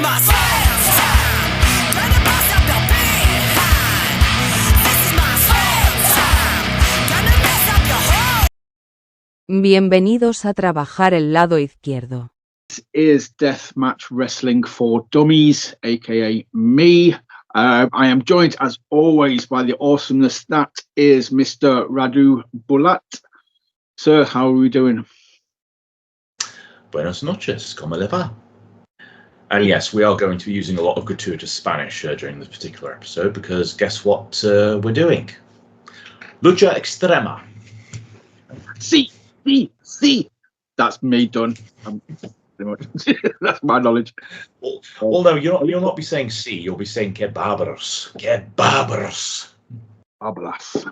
my sales time. Gonna bust up your behind. This is my sales time. Gonna mess up your whole. Bienvenidos a trabajar el lado izquierdo. This is DeathMatch Wrestling for Dummies, aka me. I am joined, as always, by the awesomeness that is Mr. Radu Bulat. Sir, how are we doing? Buenas noches, ¿cómo le va? And yes, we are going to be using a lot of gratuitous Spanish during this particular episode because guess what we're doing? Lucha Extrema. See. That's me done. Pretty much. That's my knowledge. Well, no, you'll not be saying sí, you'll be saying que barbaros. Que barbaros. Barbaros.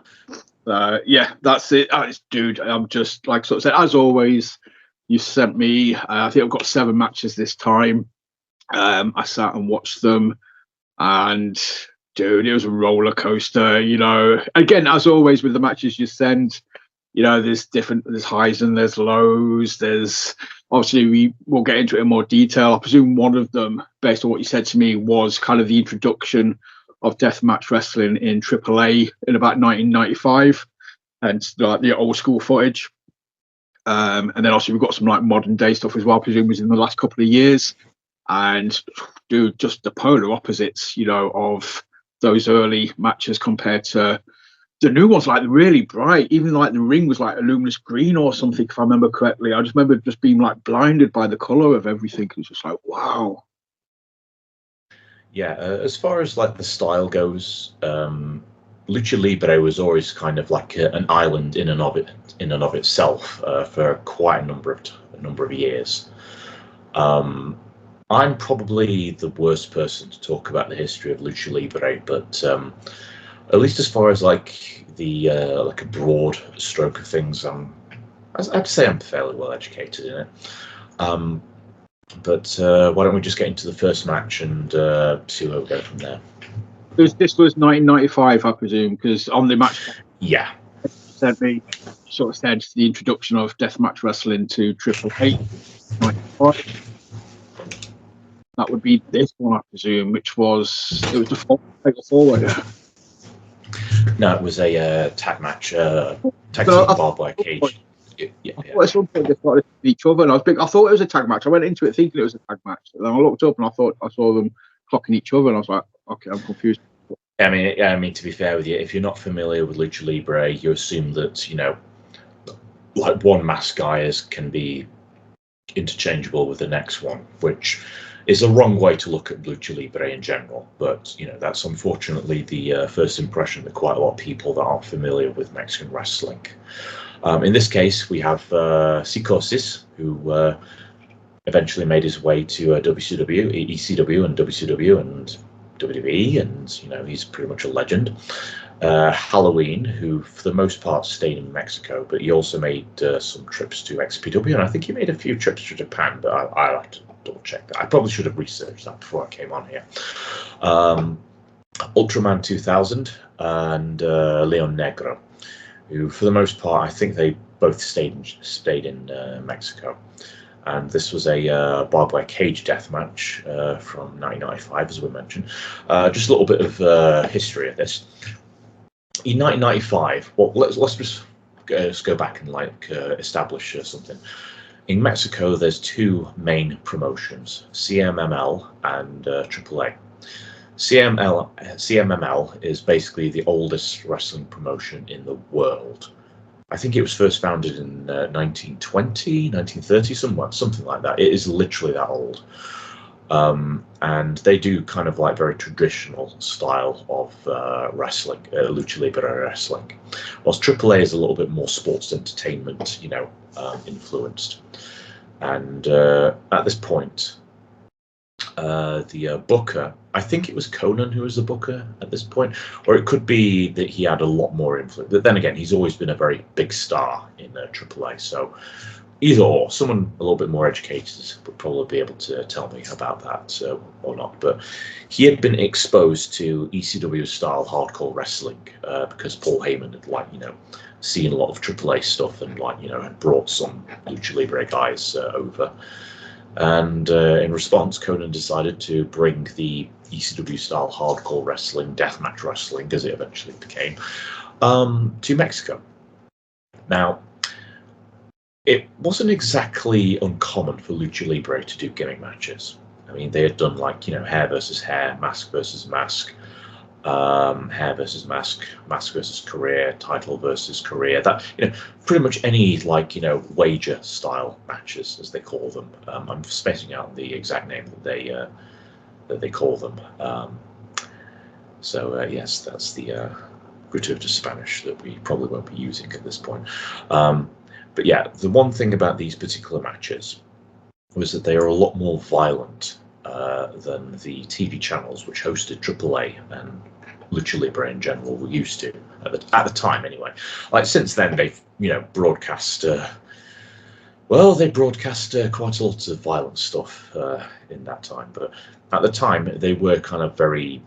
Yeah, that's it. Dude, I'm just, like sort of said, as always, you sent me, I think I've got 7 matches this time. I sat and watched them, and dude, it was a roller coaster, you know. Again, as always with the matches you send, you know, there's highs and there's lows. There's obviously, we will get into it in more detail. I presume one of them, based on what you said to me, was kind of the introduction of deathmatch wrestling in AAA in about 1995, and like the old school footage. And then also we've got some like modern day stuff as well, presumably was in the last couple of years. And dude, just the polar opposites, you know, of those early matches compared to the new ones, like really bright. Even like the ring was like a luminous green or something, if I remember correctly. I just remember just being like blinded by the color of everything. It was just like, wow. Yeah, as far as like the style goes, Lucha Libre was always kind of like an island in and of itself for quite a number of years. I'm probably the worst person to talk about the history of Lucha Libre, but at least as far as like the like a broad stroke of things, I'd say I'm fairly well educated in it. But why don't we just get into the first match and see where we go from there? This was 1995, I presume, because on the match, yeah, sent me sort of said the introduction of deathmatch wrestling to AAA. 95. That would be this one, I presume, which was the forward. No, it was a tag match, tag team Barbwire Cage. Yeah. At some point they started each other, and I thought it was a tag match. I went into it thinking it was a tag match, and then I looked up and I thought I saw them clocking each other, and I was like, okay, I'm confused. I mean, to be fair with you, if you're not familiar with Lucha Libre, you assume that, you know, like one masked guy can be interchangeable with the next one, which is a wrong way to look at Lucha Libre in general. But, you know, that's unfortunately the first impression that quite a lot of people that aren't familiar with Mexican wrestling. In this case, we have Psicosis, who eventually made his way to WCW, ECW, and WCW, and WWE, and, you know, he's pretty much a legend. Halloween, who for the most part stayed in Mexico, but he also made some trips to XPW, and I think he made a few trips to Japan, but I'll have to double check that. I probably should have researched that before I came on here. Ultraman 2000 and Leon Negro, who for the most part, I think they both stayed in Mexico. And this was a Barbwire Cage death match from 1995, as we mentioned. Just a little bit of history of this. In 1995, well, let's just go back and like establish something. In Mexico, there's 2 main promotions: CMML and AAA. CMML is basically the oldest wrestling promotion in the world. I think it was first founded in 1920, 1930, something like that. It is literally that old. And they do kind of like very traditional style of wrestling, Lucha Libre wrestling. Whilst AAA is a little bit more sports entertainment, you know, influenced. And at this point, the booker, I think it was Conan who was the booker at this point, or it could be that he had a lot more influence. But then again, he's always been a very big star in AAA, so either or. Someone a little bit more educated would probably be able to tell me about that or not. But he had been exposed to ECW style hardcore wrestling because Paul Heyman had, like, you know, seen a lot of AAA stuff and, like, you know, had brought some Lucha Libre guys over. And in response, Conan decided to bring the ECW-style hardcore wrestling, deathmatch wrestling, as it eventually became, to Mexico. Now, it wasn't exactly uncommon for Lucha Libre to do gimmick matches. I mean, they had done like, hair versus hair, mask versus mask, hair versus mask, mask versus career, title versus career. That, pretty much any like, wager style matches, as they call them. I'm spacing out the exact name that they call them. Yes, that's the gratuitous Spanish that we probably won't be using at this point. But yeah, the one thing about these particular matches was that they are a lot more violent than the TV channels which hosted AAA and Lucha Libre in general were used to at the time anyway. Like since then they've broadcast they broadcast quite a lot of violent stuff in that time, but at the time they were kind of very,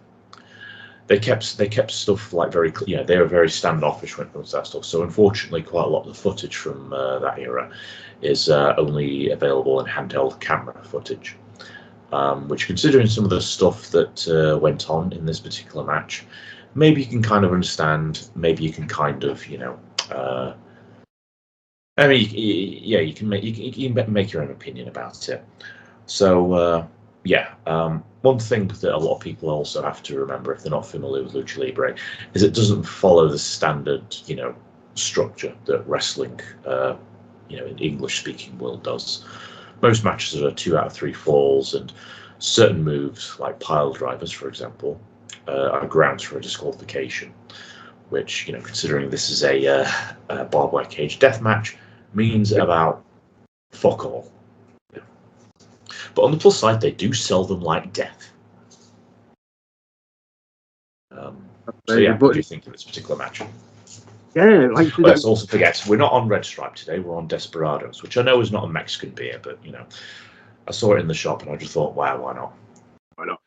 they kept stuff like very, they were very standoffish when it comes to that stuff. So unfortunately quite a lot of the footage from that era is only available in handheld camera footage. Which, considering some of the stuff that went on in this particular match, maybe you can kind of understand. Maybe you can kind of, I mean, you can make your own opinion about it. So, one thing that a lot of people also have to remember if they're not familiar with Lucha Libre is it doesn't follow the standard, structure that wrestling, in English-speaking world does. Most matches are 2 out of 3 falls, and certain moves, like pile drivers, for example, are grounds for a disqualification, which, considering this is a barbed wire cage death match, means about fuck all. But on the plus side, they do sell them like death. What do you think of this particular match? Yeah, Let's also forget, we're not on Red Stripe today, we're on Desperados, which I know is not a Mexican beer, but, I saw it in the shop and I just thought, wow, why not? Why not?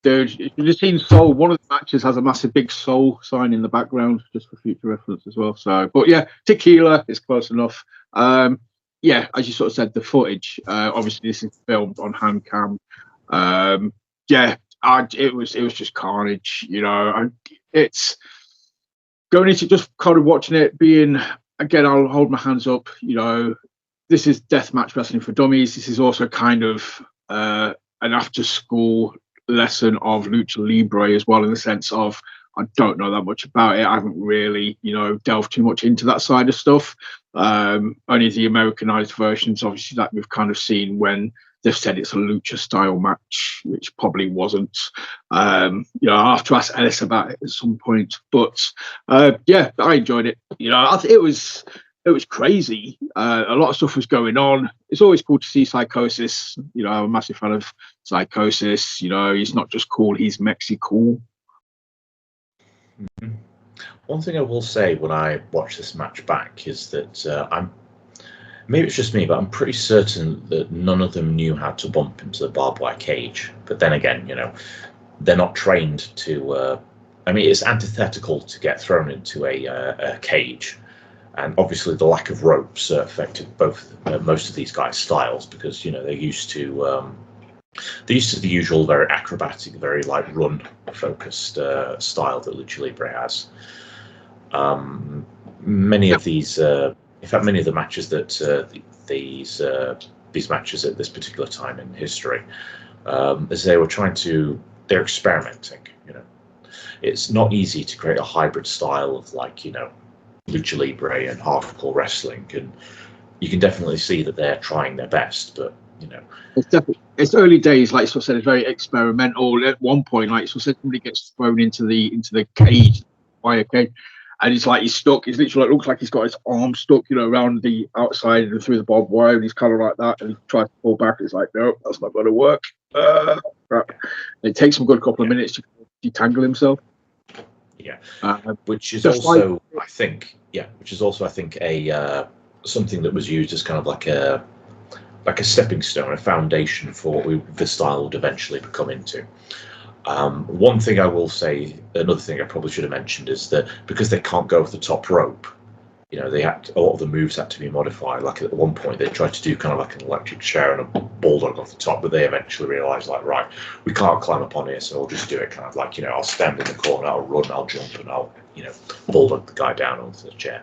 Dude, if you've just seen Soul, one of the matches has a massive big Soul sign in the background, just for future reference as well. So, but yeah, tequila is close enough. As you sort of said, the footage, obviously this is filmed on hand cam. It was just carnage, it's going into just kind of watching it, being, again, I'll hold my hands up, this is deathmatch wrestling for dummies. This is also kind of an after school lesson of Lucha Libre as well, in the sense of I don't know that much about it. I haven't really, delved too much into that side of stuff. Only the Americanized versions, obviously, that we've kind of seen when they've said it's a lucha style match, which probably wasn't. I'll have to ask Ellis about it at some point. But I enjoyed it. I think it was crazy. A lot of stuff was going on. It's always cool to see Psicosis. I'm a massive fan of Psicosis. He's not just cool, he's Mexi cool. Mm-hmm. One thing I will say when I watch this match back is that maybe it's just me, but I'm pretty certain that none of them knew how to bump into the barbed wire cage. But then again, they're not trained to. It's antithetical to get thrown into a cage, and obviously the lack of ropes affected most of these guys' styles, because they're used to. They're used to the usual very acrobatic, very like run focused style that Lucha Libre has. Many of these. In fact, many of the matches that these matches at this particular time in history, as they're experimenting. It's not easy to create a hybrid style of Lucha Libre and hardcore wrestling, and you can definitely see that they're trying their best. But it's early days, like I said, it's very experimental. At one point, like I said, somebody gets thrown into the cage, wire cage. And it's like he's stuck. He's literally, it looks like he's got his arm stuck, around the outside and through the barbed wire. And he's kind of like that. And he tries to pull back. And it's like, no, that's not going to work. Crap. And it takes him a good couple of minutes to detangle himself. Yeah, which is also, I think, a something that was used as kind of like a stepping stone, a foundation for what the style would eventually become into. One thing I will say, another thing I probably should have mentioned, is that because they can't go off the top rope, you know, a lot of the moves had to be modified. Like at one point, they tried to do kind of like an electric chair and a bulldog off the top, but they eventually realised, like, right, we can't climb up on here, so we'll just do it kind of like, you know, I'll stand in the corner, I'll run, I'll jump, and I'll, you know, bulldog the guy down onto the chair.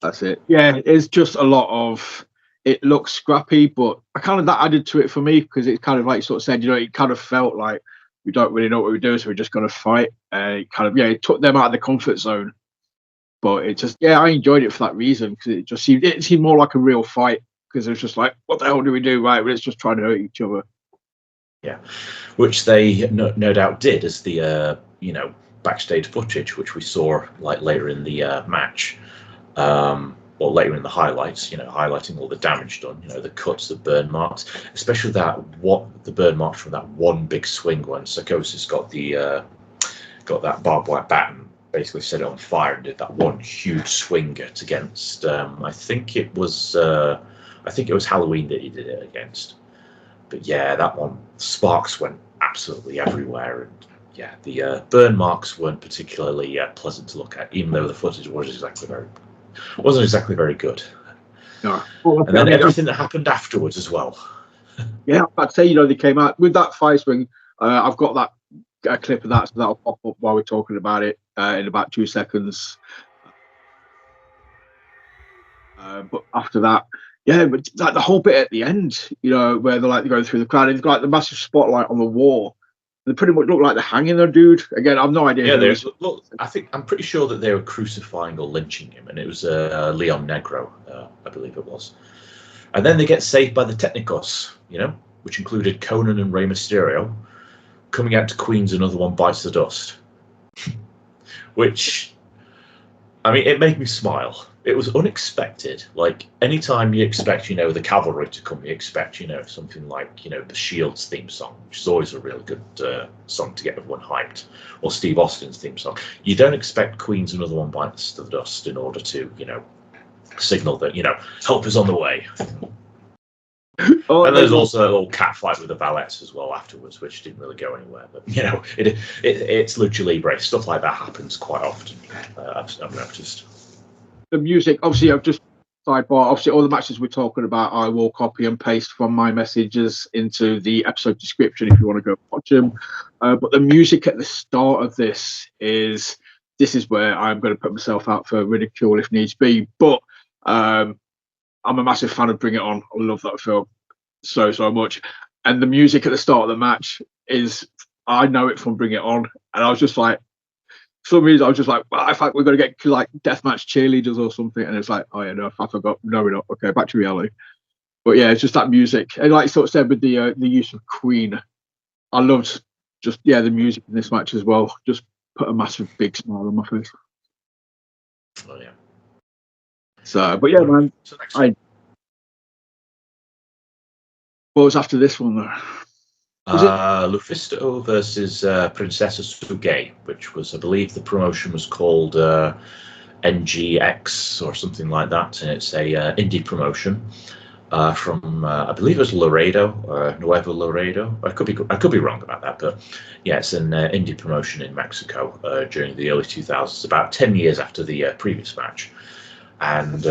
That's it. Yeah, it's just a lot of. It looks scrappy, but I kind of that added to it for me because it's kind of like sort of said, you know, it kind of felt like we don't really know what we're doing, so we're just going to fight. It kind of it took them out of the comfort zone. But it just, I enjoyed it for that reason because it seemed more like a real fight because it was just like, what the hell do we do? Right, we're just trying to hurt each other. Yeah, which they no doubt did as the you know, backstage footage, which we saw like later in the match, or later in the highlights. You know, highlighting all the damage done. You know, the cuts, the burn marks, especially the burn marks from that one big swing when Psicosis got that barbed wire bat and basically set it on fire and did that one huge swing against I think it was Halloween that he did it against. But yeah, that one, sparks went absolutely everywhere, and yeah, the burn marks weren't particularly pleasant to look at, even though the footage wasn't exactly very good. No. And then everything that happened afterwards as well. Yeah, I'd say, you know, they came out with that fire swing. I've got that a clip of that, so that'll pop up while we're talking about it in about 2 seconds. But after that, but like the whole bit at the end, you know, where they're going through the crowd, and they've got like the massive spotlight on the wall. They pretty much look like they're hanging their dude. Again, I've no idea. Yeah, I'm pretty sure that they were crucifying or lynching him, and it was Leon Negro, I believe it was. And then they get saved by the Technicos, you know, which included Conan and Rey Mysterio. Coming out to Queens, another one bites the dust. Which, I mean, it made me smile. It was unexpected. Like, anytime you expect, you know, the cavalry to come, you expect, you know, something like, you know, the Shields theme song, which is always a really good song to get everyone hyped, or Steve Austin's theme song. You don't expect Queen's Another One Bites the Dust in order to, you know, signal that, you know, help is on the way. And there's also a little cat fight with the valets as well afterwards, which didn't really go anywhere. But, you know, it's Lucha Libre. Stuff like that happens quite often, I've noticed. The music, obviously, I've just sidebar. Obviously, all the matches we're talking about, I will copy and paste from my messages into the episode description if you want to go watch them. But the music at the start of this is where I'm going to put myself out for ridicule if needs be. But I'm a massive fan of Bring It On. I love that film so much. And the music at the start of the match I know it from Bring It On, and I was just like, for some reason, I was just like, well, I think we're going to get like deathmatch cheerleaders or something. And it's like, oh, yeah, no, I forgot. No, we're not. Okay, back to reality. But yeah, it's just that music. And like sort of said with the use of Queen, I loved just, the music in this match as well. Just put a massive big smile on my face. Oh, yeah. So, but yeah, man. What was after this one, though? Lufisto versus Princesa Sugey, which was, I believe, the promotion was called NGX or something like that, and it's a indie promotion from I believe it was Laredo or Nuevo Laredo. I could be wrong about that, but yeah, it's an indie promotion in Mexico during the early 2000s, about 10 years after the previous match, and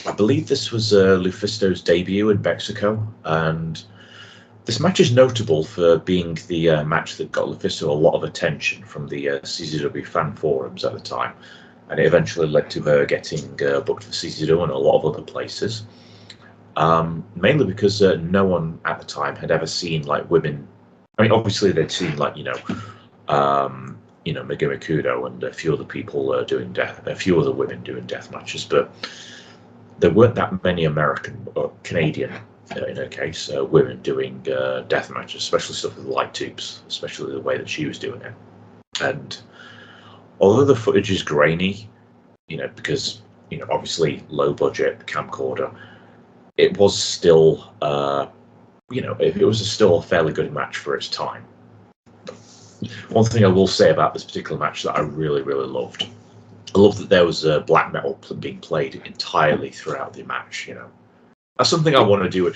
I believe this was Lufisto's debut in Mexico, and this match is notable for being the match that got Lufisto a lot of attention from the CZW fan forums at the time, and it eventually led to her getting booked for CZW and a lot of other places. Mainly because no one at the time had ever seen like women. I mean, obviously they'd seen like Megumi Kudo and a few other people a few other women doing death matches, but there weren't that many American or Canadian. In her case, women doing death matches, especially stuff with light tubes, especially the way that she was doing it. And although the footage is grainy, you know, because, you know, obviously low budget camcorder, it was still, it was still a fairly good match for its time. One thing I will say about this particular match that I really, really loved, I love that there was black metal being played entirely throughout the match, you know. That's something I want to do.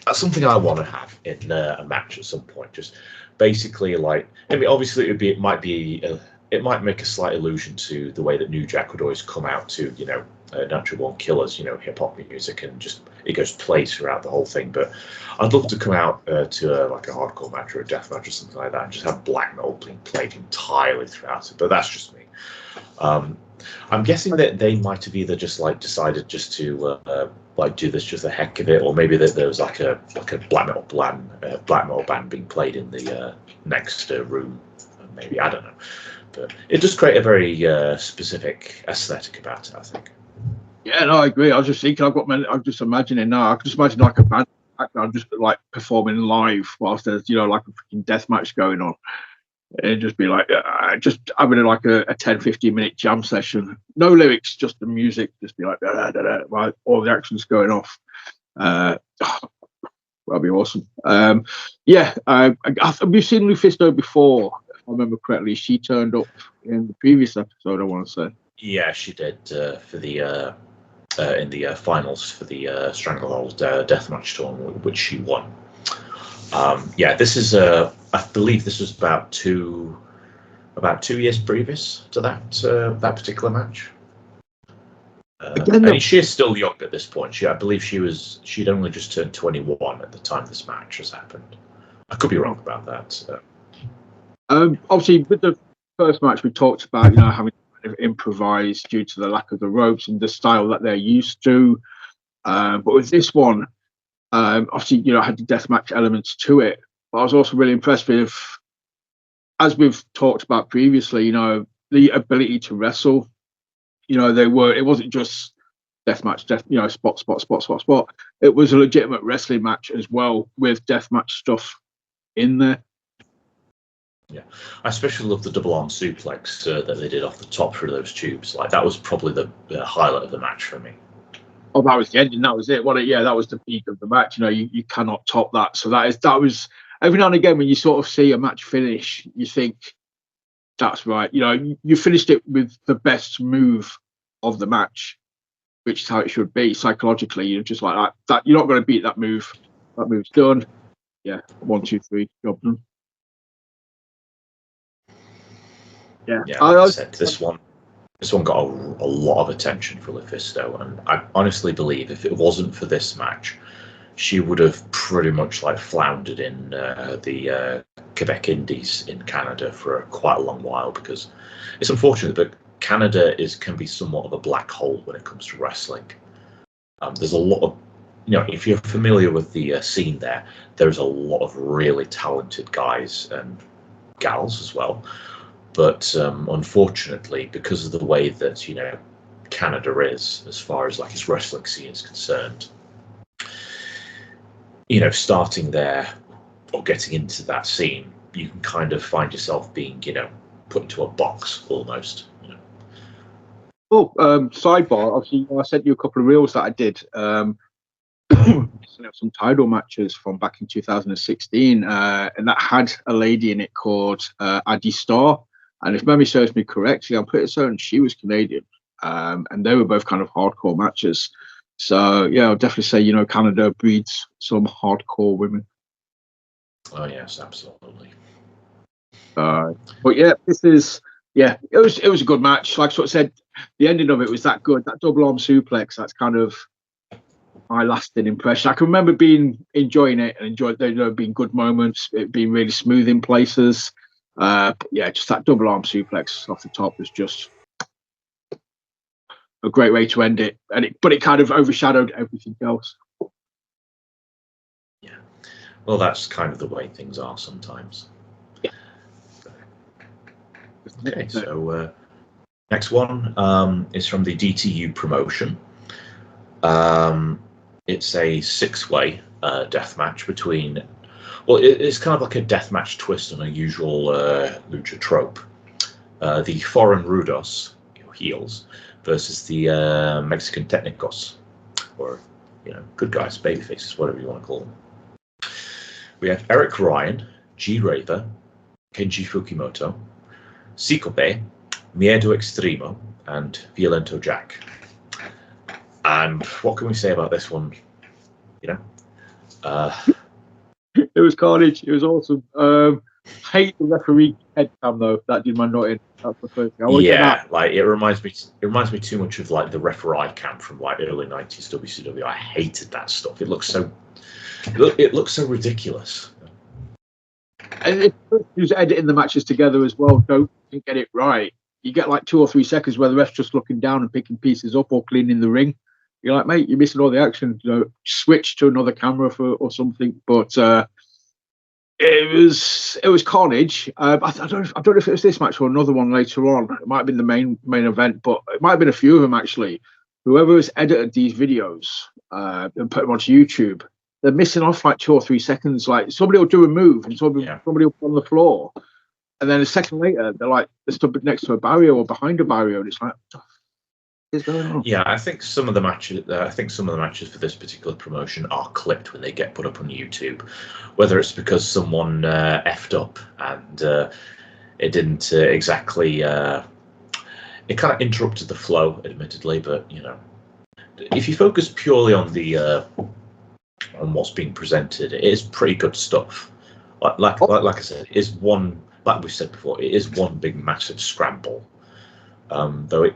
That's something I want to have in a match at some point. Just basically, like, I mean, obviously it it might make a slight allusion to the way that New Jack would always come out to, Natural Born Killers, hip hop music, and just it goes plays throughout the whole thing. But I'd love to come out to like a hardcore match or a death match or something like that, and just have black metal being played entirely throughout it. But that's just me. I'm guessing that they might have either just like decided just to do this just the heck of it, or maybe that there was like a black metal band being played in the next room. Maybe, I don't know, but it does create a very specific aesthetic about it, I think. Yeah, no, I agree. I was just thinking, I'm just imagining now. I can just imagine like a band background just like performing live whilst there's like a freaking death match going on. It'd just be like just having like a 10-15 minute jam session, no lyrics, just the music, just be like da, da, da, right, all the actions going off. That'd be awesome. Have you seen Lufisto before? If I remember correctly, she turned up in the previous episode, I want to say. Yeah, she did for the in the finals for the Stranglehold deathmatch tournament, which she won. This is I believe this was about 2 years previous to that particular match. She is still young at this point. I believe she'd only just turned 21 at the time this match has happened. I could be wrong about that. Obviously, with the first match, we talked about having to kind of improvise due to the lack of the ropes and the style that they're used to. But with this one, obviously, had the deathmatch elements to it. But I was also really impressed with, as we've talked about previously, the ability to wrestle. It wasn't just deathmatch, spot. It was a legitimate wrestling match as well with deathmatch stuff in there. Yeah, I especially love the double arm suplex that they did off the top through those tubes. Like that was probably the highlight of the match for me. Oh, that was the ending. That was it. That was the peak of the match. You cannot top that. So that was every now and again when you sort of see a match finish, you think that's right. You finished it with the best move of the match, which is how it should be psychologically. You're just like that. You're not going to beat that move. That move's done. Yeah, 1, 2, 3, job done. Yeah, like I said, this one got a lot of attention for Lufisto, and I honestly believe if it wasn't for this match, she would have pretty much like floundered in the Quebec Indies in Canada for quite a long while, because it's unfortunate, but Canada can be somewhat of a black hole when it comes to wrestling. There's a lot of, if you're familiar with the scene there's a lot of really talented guys and gals as well. But unfortunately, because of the way that Canada is, as far as like its wrestling scene is concerned, starting there or getting into that scene, you can kind of find yourself being, put into a box almost. Oh, sidebar. Obviously, I sent you a couple of reels that I did. Some title matches from back in 2016, and that had a lady in it called Addy Starr. And if memory serves me correctly, I'm pretty certain she was Canadian. And they were both kind of hardcore matches. So, yeah, I'll definitely say, Canada breeds some hardcore women. Oh, yes, absolutely. But, yeah, it was a good match. Like I said, the ending of it was that good. That double arm suplex, that's kind of my lasting impression. I can remember enjoying it and there being good moments, it being really smooth in places. Just that double arm suplex off the top was just a great way to end it, but it kind of overshadowed everything else. Yeah, well, that's kind of the way things are sometimes. Yeah. Okay, so next one is from the DTU promotion. It's a 6-way death match between. Well, it's kind of like a deathmatch twist on a usual lucha trope. The foreign rudos, heels, versus the Mexican technicos, or good guys, baby faces, whatever you want to call them. We have Eric Ryan, G-Raver, Kenji Fukimoto, Cíclope, Miedo Extremo, and Violento Jack. And what can we say about this one? It was carnage. It was awesome. Hate the referee head cam though. That did my nut in. That's the first thing. I want to get that. Like it reminds me too much of like the referee camp from like early 90s WCW. I hated that stuff. It looks so ridiculous. And who's editing the matches together as well don't get it right. You get like 2 or 3 seconds where the ref's just looking down and picking pieces up or cleaning the ring. You're like, mate, you're missing all the action. Switch to another camera or something. But it was carnage. I don't know if it was this match or another one later on. It might have been the main event, but it might have been a few of them actually. Whoever has edited these videos and put them onto YouTube, they're missing off like 2 or 3 seconds. Like somebody will do a move and somebody will put on the floor, and then a second later they're stood next to a barrier or behind a barrier, and it's like, what is going on? Yeah, I think some of the matches for this particular promotion are clipped when they get put up on YouTube. Whether it's because someone effed up and it didn't exactly, it kind of interrupted the flow, admittedly. But if you focus purely on on what's being presented, it is pretty good stuff. Like I said, it is one. Like we said before, it is one big massive scramble. Though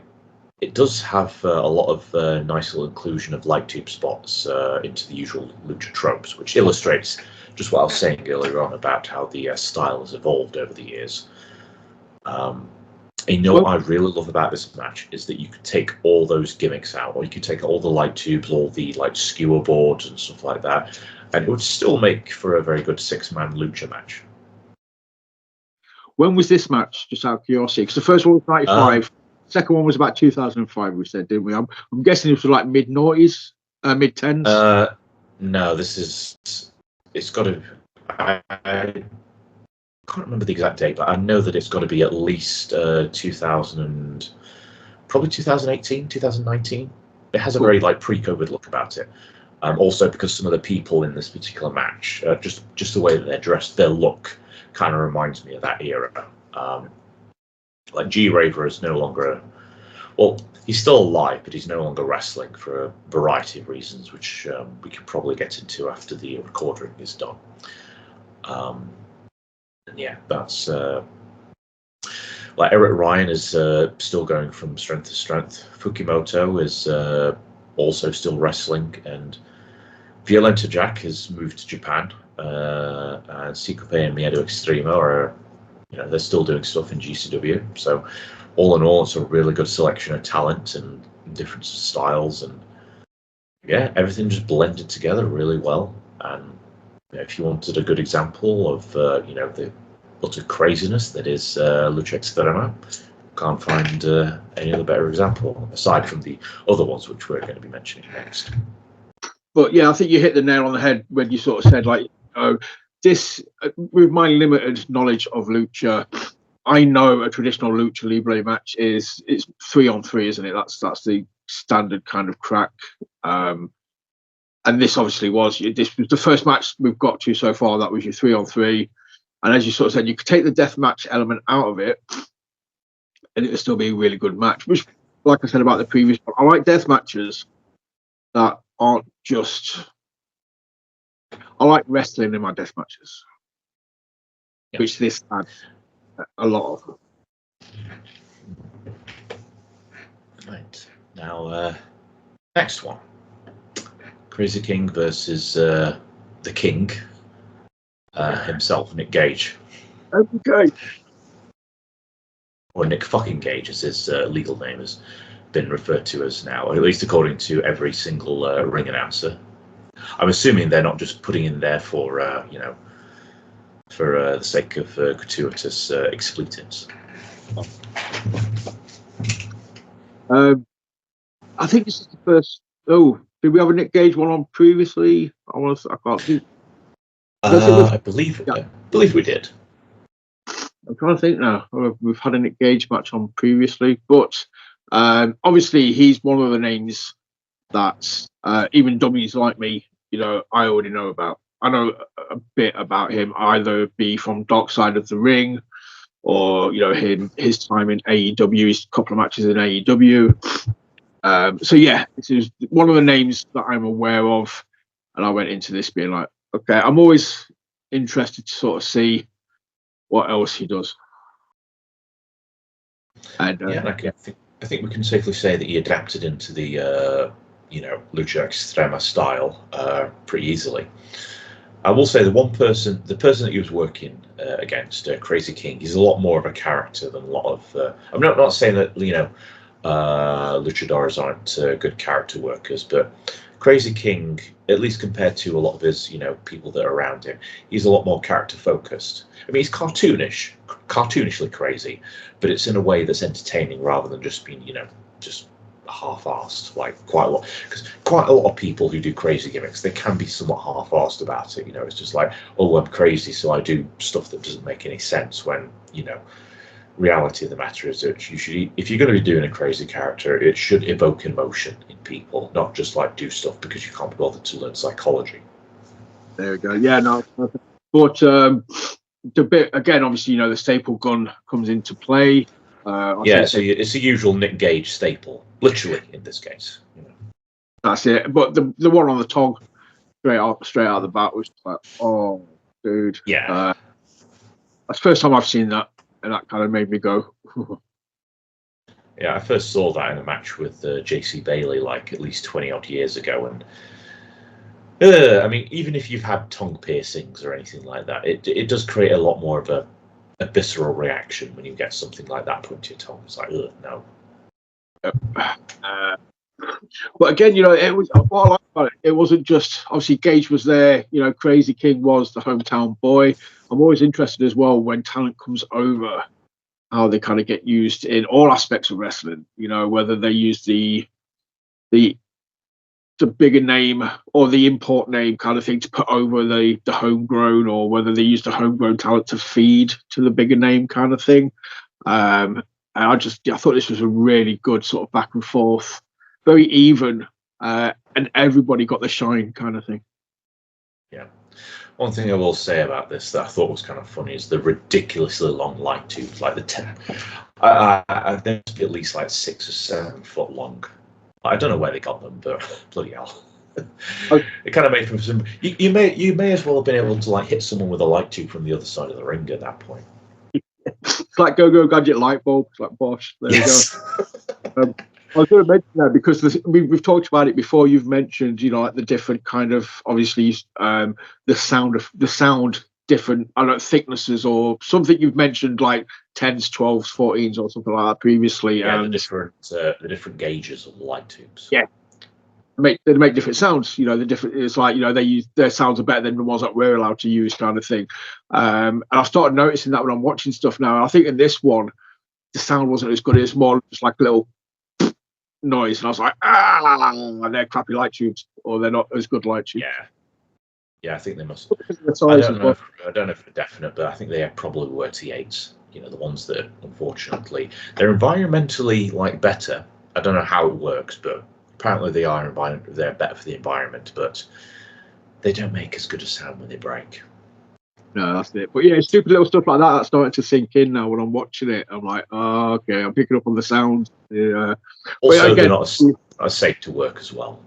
it does have a lot of nice little inclusion of light tube spots into the usual lucha tropes, which illustrates just what I was saying earlier on about how the style has evolved over the years. What I really love about this match is that you could take all those gimmicks out, or you could take all the light tubes, all the like skewer boards and stuff like that, and it would still make for a very good 6-man lucha match. When was this match? Just out of curiosity, because the first one was 95. Second one was about 2005. We said, didn't we? I'm guessing it was like mid-noughties, mid-10s. No, it's got to. I can't remember the exact date, but I know that it's got to be at least 2000 probably 2018, 2019. It has a very like pre-COVID look about it. Also because some of the people in this particular match, just the way that they're dressed, their look kind of reminds me of that era. Like G-Raver is no longer, he's still alive, but he's no longer wrestling for a variety of reasons, which we can probably get into after the recording is done. And yeah, that's like Eric Ryan is still going from strength to strength. Fukimoto is also still wrestling, and Violento Jack has moved to Japan. And Cíclope and Miedo Extremo are, they're still doing stuff in GCW. So all in all, it's a really good selection of talent and different styles, and yeah, everything just blended together really well. And if you wanted a good example of the utter craziness that is Lucha Extrema, can't find any other better example aside from the other ones which we're going to be mentioning next. But yeah, I think you hit the nail on the head when you sort of said, like, this, with my limited knowledge of lucha, I know a traditional lucha libre match it's 3-on-3, isn't it? That's the standard kind of crack. And this obviously was the first match we've got to so far. That was your 3-on-3, and as you sort of said, you could take the death match element out of it, and it would still be a really good match. Which, like I said about the previous one, I like death matches that aren't just. I like wrestling in my death matches, which this had a lot of. Right. Now, next one. Crazy King versus the King himself, Nick Gage. Okay. Or Nick fucking Gage, as his legal name has been referred to as now, or at least according to every single ring announcer. I'm assuming they're not just putting in there for the sake of gratuitous expletives. I think this is the first. Oh, did we have a Nick Gage one on previously? I can't think. I believe we did. I'm trying to think now. We've had a Nick Gage match on previously, but obviously he's one of the names that even dummies like me, I already know about. I know a bit about him, either be from Dark Side of the Ring, or his time in AEW, his couple of matches in AEW. So yeah, this is one of the names that I'm aware of, and I went into this being like, okay, I'm always interested to sort of see what else he does. And I think we can safely say that he adapted into the Lucha Extrema style pretty easily. I will say the person that he was working against, Crazy King, he's a lot more of a character than a lot of. I'm not saying that luchadors aren't good character workers, but Crazy King, at least compared to a lot of his people that are around him, he's a lot more character focused. I mean, he's cartoonishly crazy, but it's in a way that's entertaining rather than just being just half-arsed, like quite a lot, because quite a lot of people who do crazy gimmicks, they can be somewhat half-arsed about it. It's just like, oh, I'm crazy, so I do stuff that doesn't make any sense, when reality of the matter is that if you're going to be doing a crazy character, it should evoke emotion in people, not just like do stuff because you can't be bothered to learn psychology. There we go. Yeah, no, but the bit again, obviously, the staple gun comes into play. So it's the usual Nick Gage staple, literally in this case. That's it. But the one on the tongue, straight out of the bat, was like, oh, dude. Yeah. That's the first time I've seen that, and that kind of made me go. Yeah, I first saw that in a match with JC Bailey like at least 20 odd years ago, and I mean, even if you've had tongue piercings or anything like that, it does create a lot more of a visceral reaction when you get something like that put into your tongue. It's like, no. But again, it was what I like about it. It wasn't just obviously Gage was there. Crazy King was the hometown boy. I'm always interested as well when talent comes over, how they kind of get used in all aspects of wrestling. Whether they use the bigger name or the import name kind of thing to put over the homegrown, or whether they use the homegrown talent to feed to the bigger name kind of thing. And I thought this was a really good sort of back and forth, very even, and everybody got the shine kind of thing. Yeah. One thing I will say about this that I thought was kind of funny is the ridiculously long light tubes, like the 10. I think it's at least like 6 or 7 foot long. I don't know where they got them, but bloody hell. It kind of made for some. You may as well have been able to like hit someone with a light tube from the other side of the ring at that point. It's like Go-Go Gadget light bulb. It's like Bosch. There you go. I was going to mention that because we've talked about it before. You've mentioned, like the different kind of obviously the sound different, I don't know, thicknesses or something. You've mentioned like 10s, 12s, 14s or something like that previously. Yeah, the different gauges of the light tubes. Yeah, they make different sounds. The different. It's like they use their sounds are better than the ones that we're allowed to use, kind of thing. And I started noticing that when I'm watching stuff now. And I think in this one, the sound wasn't as good. It's more just like a little noise, and I was like, they're crappy light tubes, or they're not as good light tubes. Yeah, I think they must. I don't know for definite, but I think they probably were T8s. The ones that unfortunately they're environmentally like better. I don't know how it works, but apparently they're better for the environment, but they don't make as good a sound when they break. No, that's it. But yeah, stupid little stuff like that that's starting to sink in now when I'm watching it. I'm like, oh, okay, I'm picking up on the sounds. Yeah. Also, they're not as safe to work as well.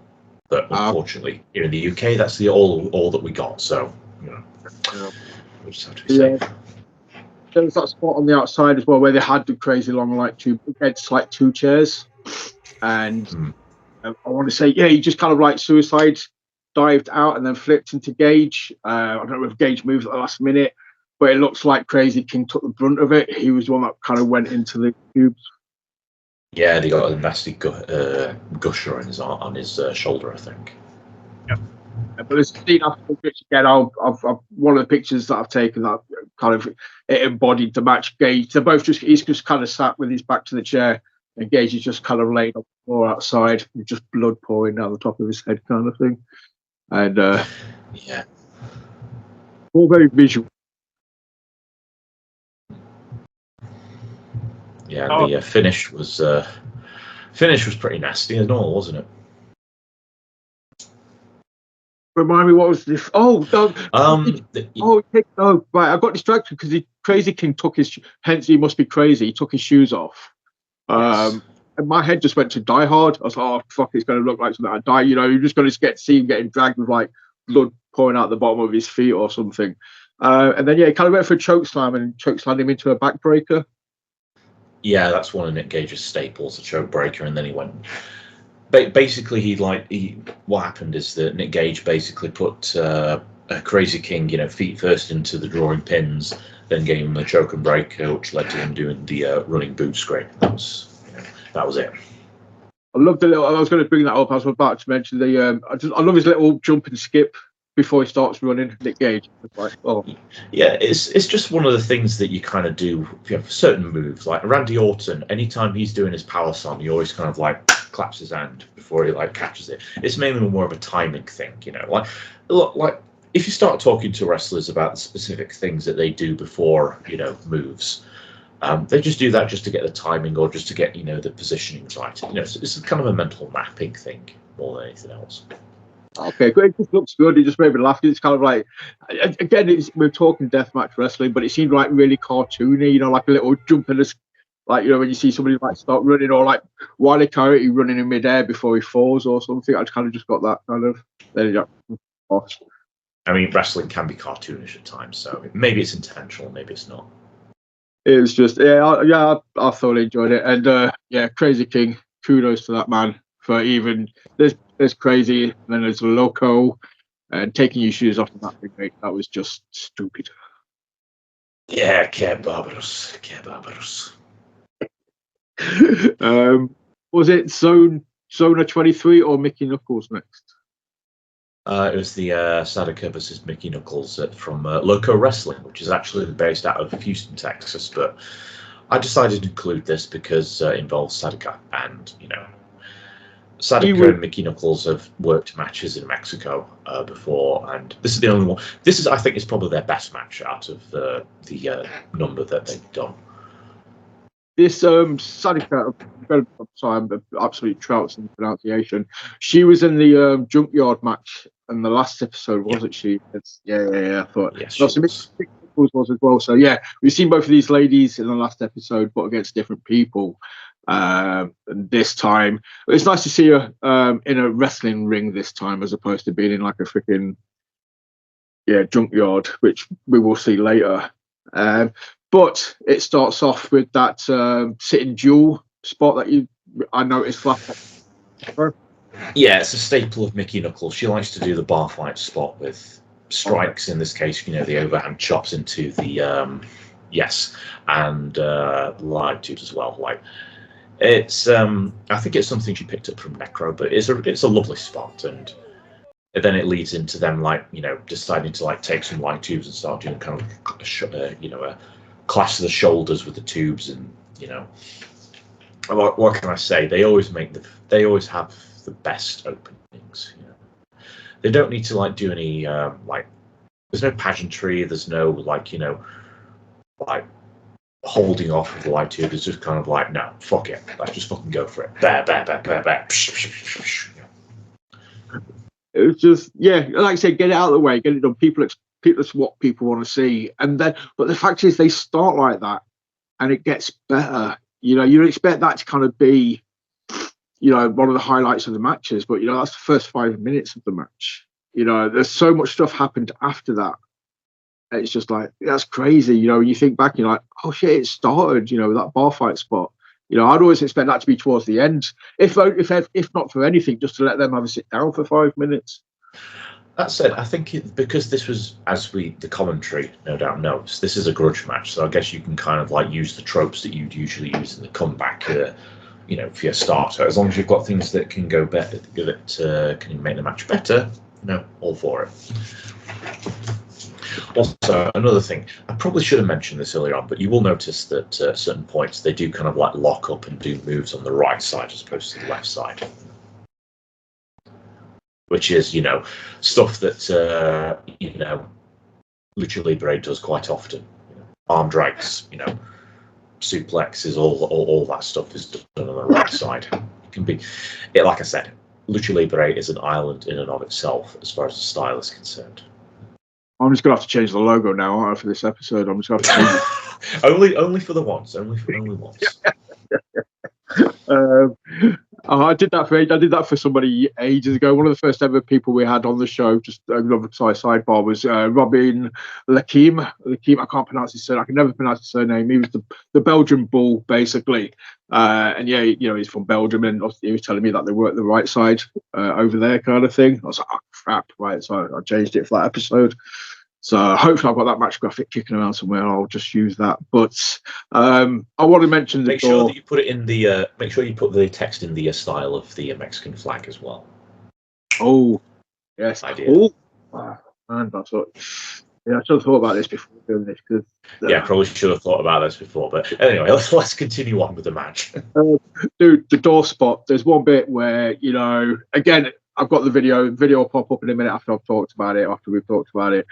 But unfortunately, here in the UK, that's the all that we got. So, we just have to be safe. There was that spot on the outside as well where they had the crazy long light tube against like 2 chairs, and I want to say, he just kind of like suicide dived out and then flipped into Gage. I don't know if Gage moved at the last minute, but it looks like Crazy King took the brunt of it. He was the one that kind of went into the tubes. Yeah, they got a nasty gusher on his shoulder, I think. Yeah. But there's a scene after picture again. One of the pictures that I've taken that kind of it embodied the match. Gage, he's just kind of sat with his back to the chair, and Gage is just kind of laid on the floor outside, with just blood pouring down the top of his head, kind of thing. And all very visual. Yeah, the finish was pretty nasty and all, wasn't it? Remind me, what was this? Oh, no. Right, I got distracted because Crazy King took hence he must be crazy. He took his shoes off. Yes. And my head just went to Die Hard. I was like, oh, fuck, it's going to look like something I die. You're just going to see him getting dragged with like blood pouring out the bottom of his feet or something. And then, he kind of went for a choke slam and choke slammed him into a backbreaker. Yeah, that's one of Nick Gage's staples, the choke breaker, and then he went. Basically, what happened is that Nick Gage basically put a Crazy King, feet first into the drawing pins, then gave him the choke and breaker, which led to him doing the running boot scrape. That was it. I love the little. I was going to bring that up. I was about to mention the. I love his little jump and skip before he starts running. Nick Gage. It's like, oh. Yeah, it's just one of the things that you kind of do. If you have certain moves, like Randy Orton, anytime he's doing his power slam, he always kind of like claps his hand before he like catches it. It's mainly more of a timing thing, like if you start talking to wrestlers about the specific things that they do before moves. They just do that just to get the timing or just to get the positioning right. It's kind of a mental mapping thing more than anything else. Okay, great. It just looks good. It just made me laugh. It's kind of like, again, we're talking deathmatch wrestling, but it seemed like really cartoony. Like a little jump in the, like when you see somebody like start running, or like Wile Coyote running in midair before he falls or something. I kind of just got that kind of. There you go. I mean, wrestling can be cartoonish at times, so maybe it's intentional, maybe it's not. It was just, I thoroughly enjoyed it, and Crazy King, kudos to that man for even there's Crazy, and then there's Loco, and taking your shoes off in that ring, that was just stupid. Yeah, que barbaros. Was it ZONA 23 or Mickey Knuckles next? It was the Sadika versus Mickey Knuckles from Loco Wrestling, which is actually based out of Houston, Texas. But I decided to include this because it involves Sadika, and Sadika and Mickey Knuckles have worked matches in Mexico before, and this is the only one. I think, is probably their best match out of the number that they've done. This Sadika, sorry, I'm absolute trouts in pronunciation. She was in the Junkyard match in the last episode, wasn't she? I thought. Yes, she was as well. So yeah, we've seen both of these ladies in the last episode, but against different people. And this time, it's nice to see her in a wrestling ring this time, as opposed to being in like a freaking junkyard, which we will see later. But it starts off with that sitting duel spot that I noticed last time. Yeah, it's a staple of Mickey Knuckles. She likes to do the bar fight spot with strikes. In this case, the overhand chops into the and live tubes as well. Like it's, I think it's something she picked up from Negro, but it's a lovely spot, and then it leads into them deciding to take some light tubes and start doing kind of a clash to the shoulders with the tubes, and what can I say? They always have the best openings. They don't need to do any there's no pageantry, there's no holding off of the light tube. It's just kind of no, fuck it, let's just fucking go for it. It was just like I said, get it out of the way, get it done. That's what people want to see, but the fact is they start like that and it gets better. You expect that to kind of be one of the highlights of the matches, but that's the first 5 minutes of the match. There's so much stuff happened after that. It's just that's crazy. You think back, you're like, oh shit, it started, with that bar fight spot. I'd always expect that to be towards the end, if not for anything, just to let them have a sit down for 5 minutes. That said, I think because this was, as the commentary no doubt knows, this is a grudge match, so I guess you can kind of use the tropes that you'd usually use in the comeback, for your starter. As long as you've got things that can go better, that can make the match better, all for it. Also, another thing, I probably should have mentioned this earlier on, but you will notice that at certain points they do kind of lock up and do moves on the right side as opposed to the left side. Which is, stuff that, Lucha Libre does quite often. Arm drags, suplexes, all that stuff is done on the right side. It can be, like I said, Lucha Libre is an island in and of itself as far as the style is concerned. I'm just gonna have to change the logo now, aren't I, for this episode. I'm just gonna have to change only for the once. Only once. I did that for somebody ages ago. One of the first ever people we had on the show, just another sidebar, was Robin Lakim. I can't pronounce his surname. I can never pronounce his surname. He was the Belgian bull, basically. And yeah, he's from Belgium, and he was telling me that they were at the right side over there, kind of thing. I was like, oh crap, right? So I changed it for that episode. So hopefully I've got that match graphic kicking around somewhere. I'll just use that. But I want to mention make sure that you put it in the. Make sure you put the text in the style of the Mexican flag as well. Oh, yes. Idea. Oh, man, that's what. Yeah, I should have thought about this before doing this. Cause, yeah, probably should have thought about this before. But anyway, let's continue on with the match. Dude, the door spot. There's one bit where again, I've got the video will pop up in a minute after I've talked about it. After we've talked about it.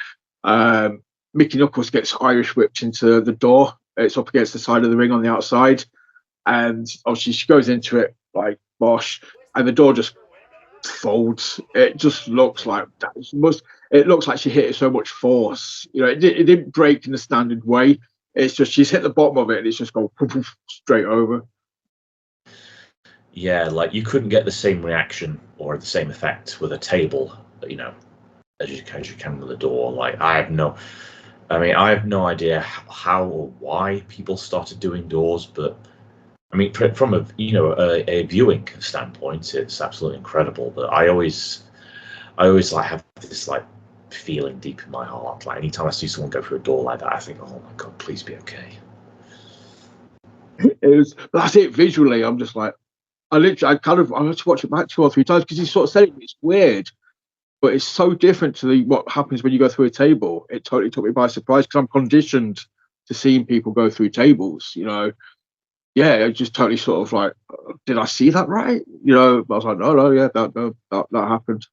Mickey Knuckles gets Irish whipped into the door. It's up against the side of the ring on the outside, and obviously she goes into it like bosh, and the door just folds. It just looks like it looks like she hit it so much force. It didn't break in the standard way. It's just she's hit the bottom of it, and it's just gone straight over. Yeah, like you couldn't get the same reaction or the same effect with a table, as you can with the door. Like I have no idea how or why people started doing doors, but I mean, from a viewing standpoint, it's absolutely incredible. But I always like have this like feeling deep in my heart. Like anytime I see someone go through a door like that, I think, oh my god, please be okay. That's it. Visually, I'm just like, I had to watch it back 2 or 3 times because he sort of said it's weird. But it's so different to what happens when you go through a table. It totally took me by surprise because I'm conditioned to seeing people go through tables. Yeah, it just totally sort of like, did I see that right? I was like, no, yeah, that happened.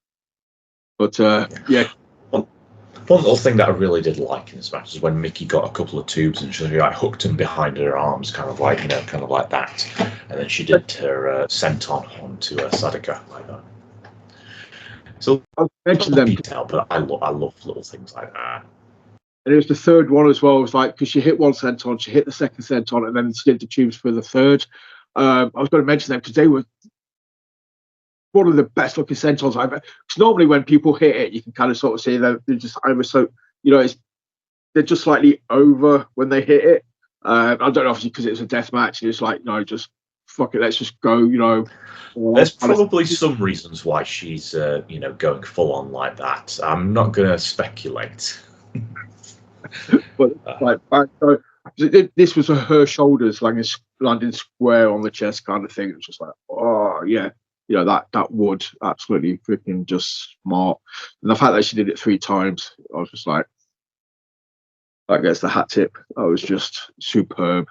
But yeah. One little thing that I really did like in this match is when Mickie got a couple of tubes and she like hooked them behind her arms, kind of like that, and then she did her senton onto Sadika like that. So I'll mention them detail, but I love little things like that. And it was the third one as well. It was like because she hit one senton, she hit the second senton, and then she did the tubes for the third. I was going to mention them because they were one of the best looking sentons I've ever. Because normally when people hit it, you can kind of sort of see that they're just either so they're just slightly over when they hit it. I don't know, obviously because it's a death match. It's like just fuck it, let's just go. There's probably some reasons why she's going full on like that. I'm not going to speculate. But this was her shoulders landing square on the chest kind of thing. It was just like, oh yeah, that would absolutely freaking just smart. And the fact that she did it 3 times, I was just like, that gets the hat tip. That was just superb.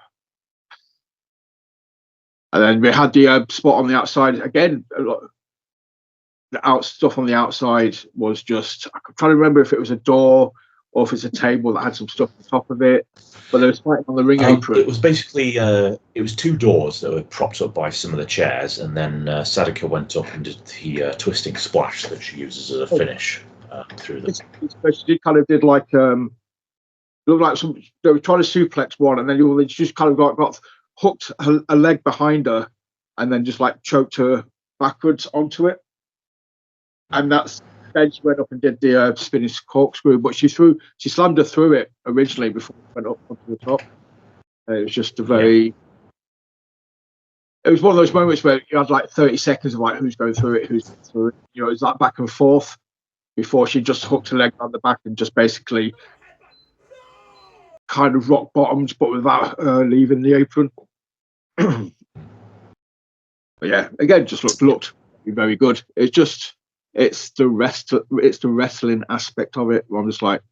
And then we had the spot on the outside again. The stuff on the outside was just. I'm trying to remember if it was a door or if it's a table that had some stuff on top of it. But there was fighting on the ring apron. It was basically it was 2 doors that were propped up by some of the chairs, and then Sadika went up and did the twisting splash that she uses as a finish through them. She did like looked like they were trying to suplex one, and then they just kind of got hooked a leg behind her, and then just like choked her backwards onto it, and then she went up and did the spinning corkscrew, but she slammed her through it originally before she went up onto the top. It was just it was one of those moments where you had like 30 seconds of like who's going through it. It was like back and forth before she just hooked her leg on the back and just basically kind of rock bottomed, but without leaving the apron. But yeah, again, just looked very good. It's the wrestling aspect of it. Where I'm just like,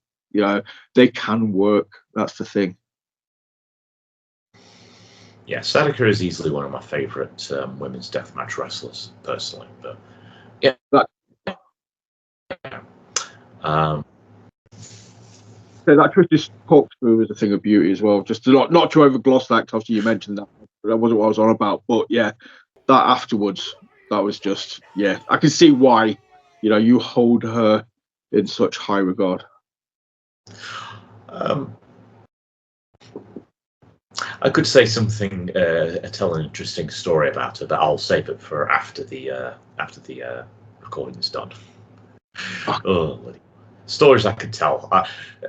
they can work. That's the thing. Yeah, Sadika is easily one of my favourite women's deathmatch wrestlers, personally. But yeah, So that twisted corkscrew is a thing of beauty as well. Just not to overgloss that, because obviously you mentioned that. But that wasn't what I was on about. But yeah, that afterwards, that was just, yeah, I can see why, you hold her in such high regard. I could say something, tell an interesting story about it, but I'll save it for after the recording is done. Oh, stories I could tell.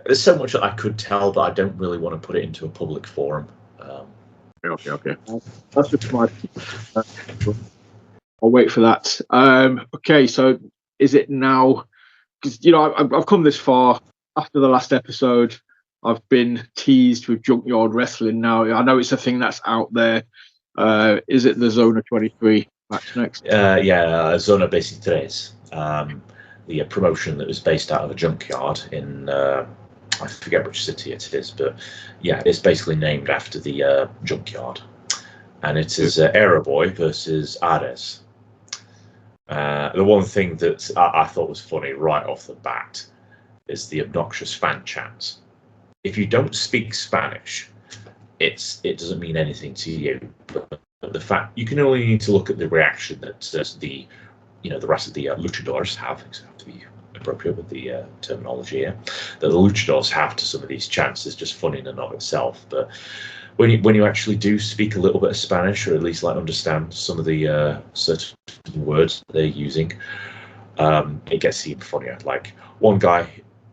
There's so much that I could tell, but I don't really want to put it into a public forum. Okay. That's just my. I'll wait for that. Okay, so is it now? Because I've come this far after the last episode. I've been teased with Junkyard Wrestling. Now I know it's a thing that's out there. Is it the ZONA 23 match next? ZONA 23. The promotion that was based out of a junkyard in I forget which city it is, but yeah, it's basically named after the junkyard, and it is Aeroboy versus Arez. The one thing that I thought was funny right off the bat is the obnoxious fan chants. If you don't speak Spanish, it doesn't mean anything to you. But the fact you can only need to look at the reaction that the rest of the luchadors have to be appropriate with the terminology here, that the luchadors have to some of these chants is just funny in and of itself. But when you actually do speak a little bit of Spanish, or at least like understand some of the certain words that they're using, it gets even funnier. Like one guy,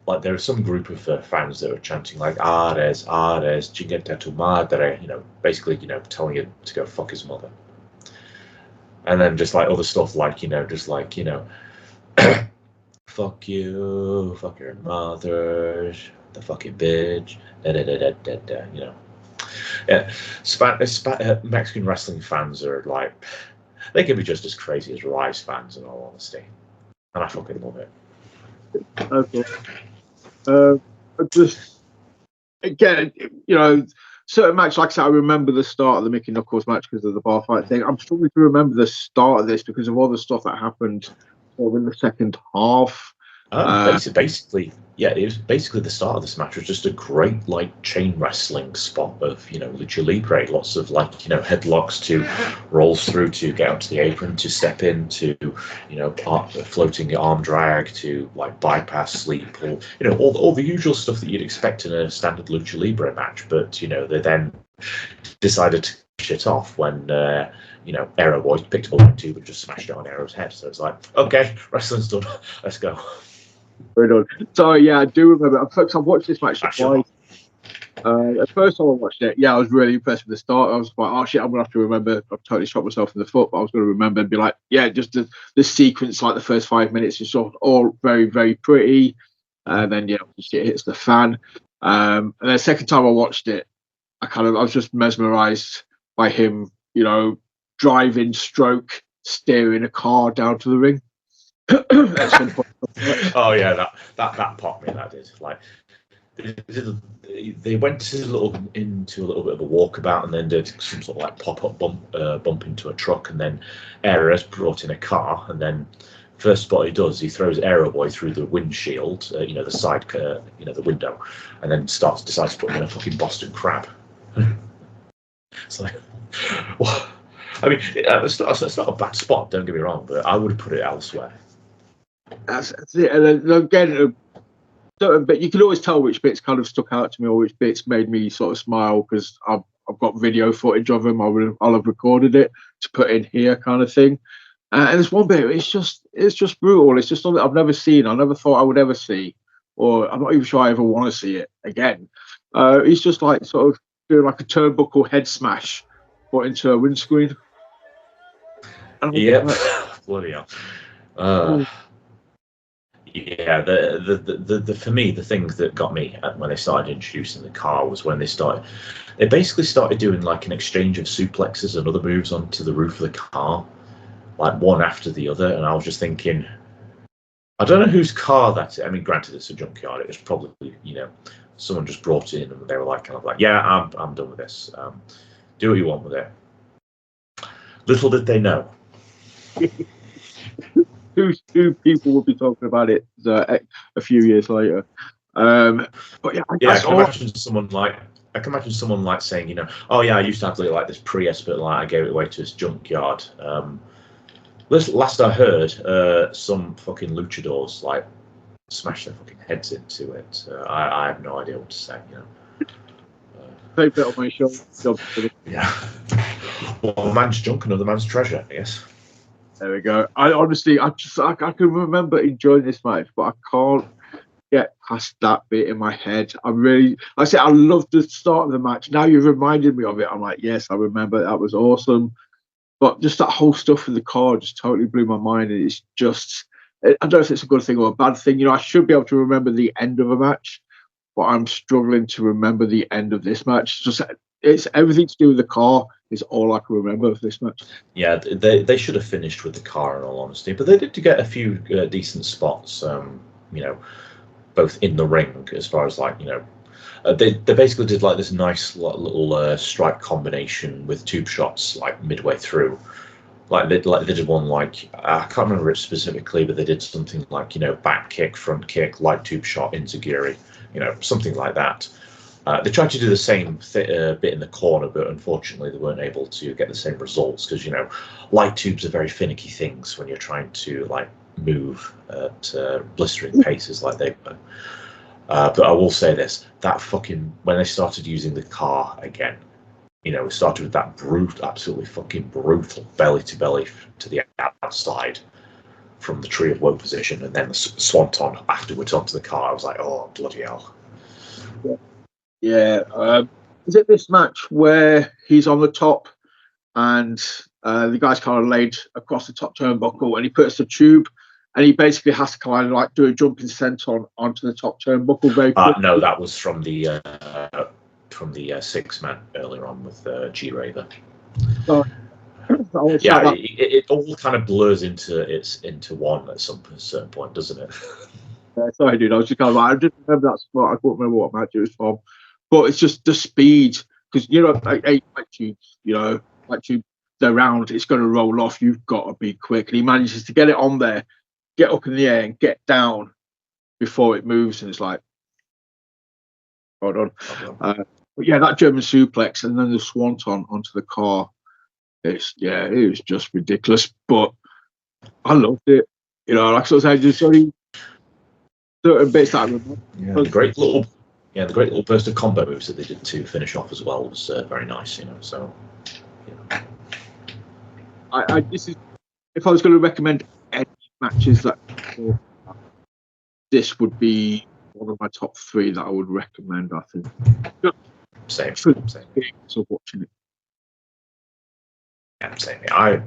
like there are some group of fans that are chanting like Arez, Arez, chingate tu madre, basically, telling him to go fuck his mother. And then just like other stuff like, fuck you, fuck your mother, the fucking bitch, Yeah, Mexican wrestling fans are like, they can be just as crazy as Rise fans in all honesty. And I fucking love it. Okay. Just again, certain match, like I said, I remember the start of the Mickey Knuckles match because of the bar fight thing. I'm struggling to remember the start of this because of all the stuff that happened in the second half. Basically, it was basically the start of this match was just a great like chain wrestling spot of lucha libre, lots of headlocks to rolls through to get onto the apron to step in to floating arm drag to like bypass sleep pull, all the usual stuff that you'd expect in a standard lucha libre match. But they then decided to shit off when Aeroboy picked up on two but just smashed it on Aero's head. So it's like, okay, wrestling's done, let's go. Very done. So yeah, I do remember. Folks, I've watched this match twice. The first time I watched it, I was really impressed with the start. I was like, oh shit, I'm gonna have to remember. I've totally shot myself in the foot, but I was gonna remember and be like, just the sequence, like the first 5 minutes is sort of all very, very pretty. And then shit hits the fan. And then the second time I watched it, I was just mesmerized by him, driving, stroke, steering a car down to the ring. Oh yeah, that popped me. That did. Like they went into a little bit of a walkabout and then did some sort of like pop-up bump into a truck, and then Arez brought in a car, and then first spot he does, he throws Aeroboy through the windshield, the side, the window, and then decides to put him in a fucking Boston Crab. It's like, what? I mean, it's not a bad spot, don't get me wrong, but I would have put it elsewhere. That's it. And then again, but you can always tell which bits kind of stuck out to me or which bits made me sort of smile because I've got video footage of them. I'll have recorded it to put in here, kind of thing. And there's one bit. It's just brutal. It's just something I've never seen. I never thought I would ever see, or I'm not even sure I ever want to see it again. He's just like sort of doing like a turnbuckle head smash, put into a windscreen. Yep, bloody hell. Yeah, the for me, the thing that got me when they started introducing the car was when they basically started doing like an exchange of suplexes and other moves onto the roof of the car, like one after the other, and I was just thinking, I don't know whose car that is. I mean, granted, it's a junkyard. It was probably someone just brought it in and they were like, kind of like, yeah, I'm done with this. Do what you want with it. Little did they know. Two people will be talking about it a few years later. But yeah, I can imagine someone like saying, oh yeah, I used to have like this Prius, but like I gave it away to this junkyard. Last I heard, some fucking luchadors like smashed their fucking heads into it. I have no idea what to say. Play bit on my show. Yeah. One man's junk, another man's treasure, I guess. There we go. I honestly, I can remember enjoying this match, but I can't get past that bit in my head. I say I love the start of the match. Now you've reminded me of it. I'm like, yes, I remember. That was awesome. But just that whole stuff with the car just totally blew my mind. And it's just, I don't know if it's a good thing or a bad thing. You know, I should be able to remember the end of a match, but I'm struggling to remember the end of this match. It's everything to do with the car is all I can remember of this match. Yeah, they should have finished with the car, in all honesty. But they did get a few decent spots, you know, both in the ring as far as like, you know, they basically did like this nice little strike combination with tube shots like midway through. Like they did one like, I can't remember it specifically, but they did something like, you know, back kick, front kick, light tube shot into Giri, you know, something like that. They tried to do the same bit in the corner, but unfortunately they weren't able to get the same results because, you know, light tubes are very finicky things when you're trying to like move at blistering paces like they were. But I will say this, that fucking, when they started using the car again, you know, it started with that absolutely fucking brutal belly to belly to the outside from the Tree of Woe position, and then the swanton afterwards onto the car. I was like, oh, bloody hell. Yeah. Is it this match where he's on the top and the guy's kind of laid across the top turnbuckle and he puts the tube and he basically has to kind of like do a jumping senton onto the top turnbuckle very quickly? No, that was from the 6-man earlier on with G-Raver. Yeah, it all kind of blurs into one at some certain point, doesn't it? Yeah, sorry, dude. I was just kind of like, I didn't remember that spot. I couldn't remember what match it was from. But it's just the speed, because you know, like tubes, you know, like tube, they're round, it's going to roll off. You've got to be quick. And he manages to get it on there, get up in the air, and get down before it moves. And it's like, hold on. But yeah, that German suplex and then the swanton onto the car. It was just ridiculous. But I loved it. You know, like I said, there's only certain bits that I remember. Yeah, the great little burst of combo moves that they did to finish off as well was very nice, you know. So, I this is, if I was going to recommend any matches that this would be one of my top 3 that I would recommend. I think. Same. So watching it. Yeah, same. I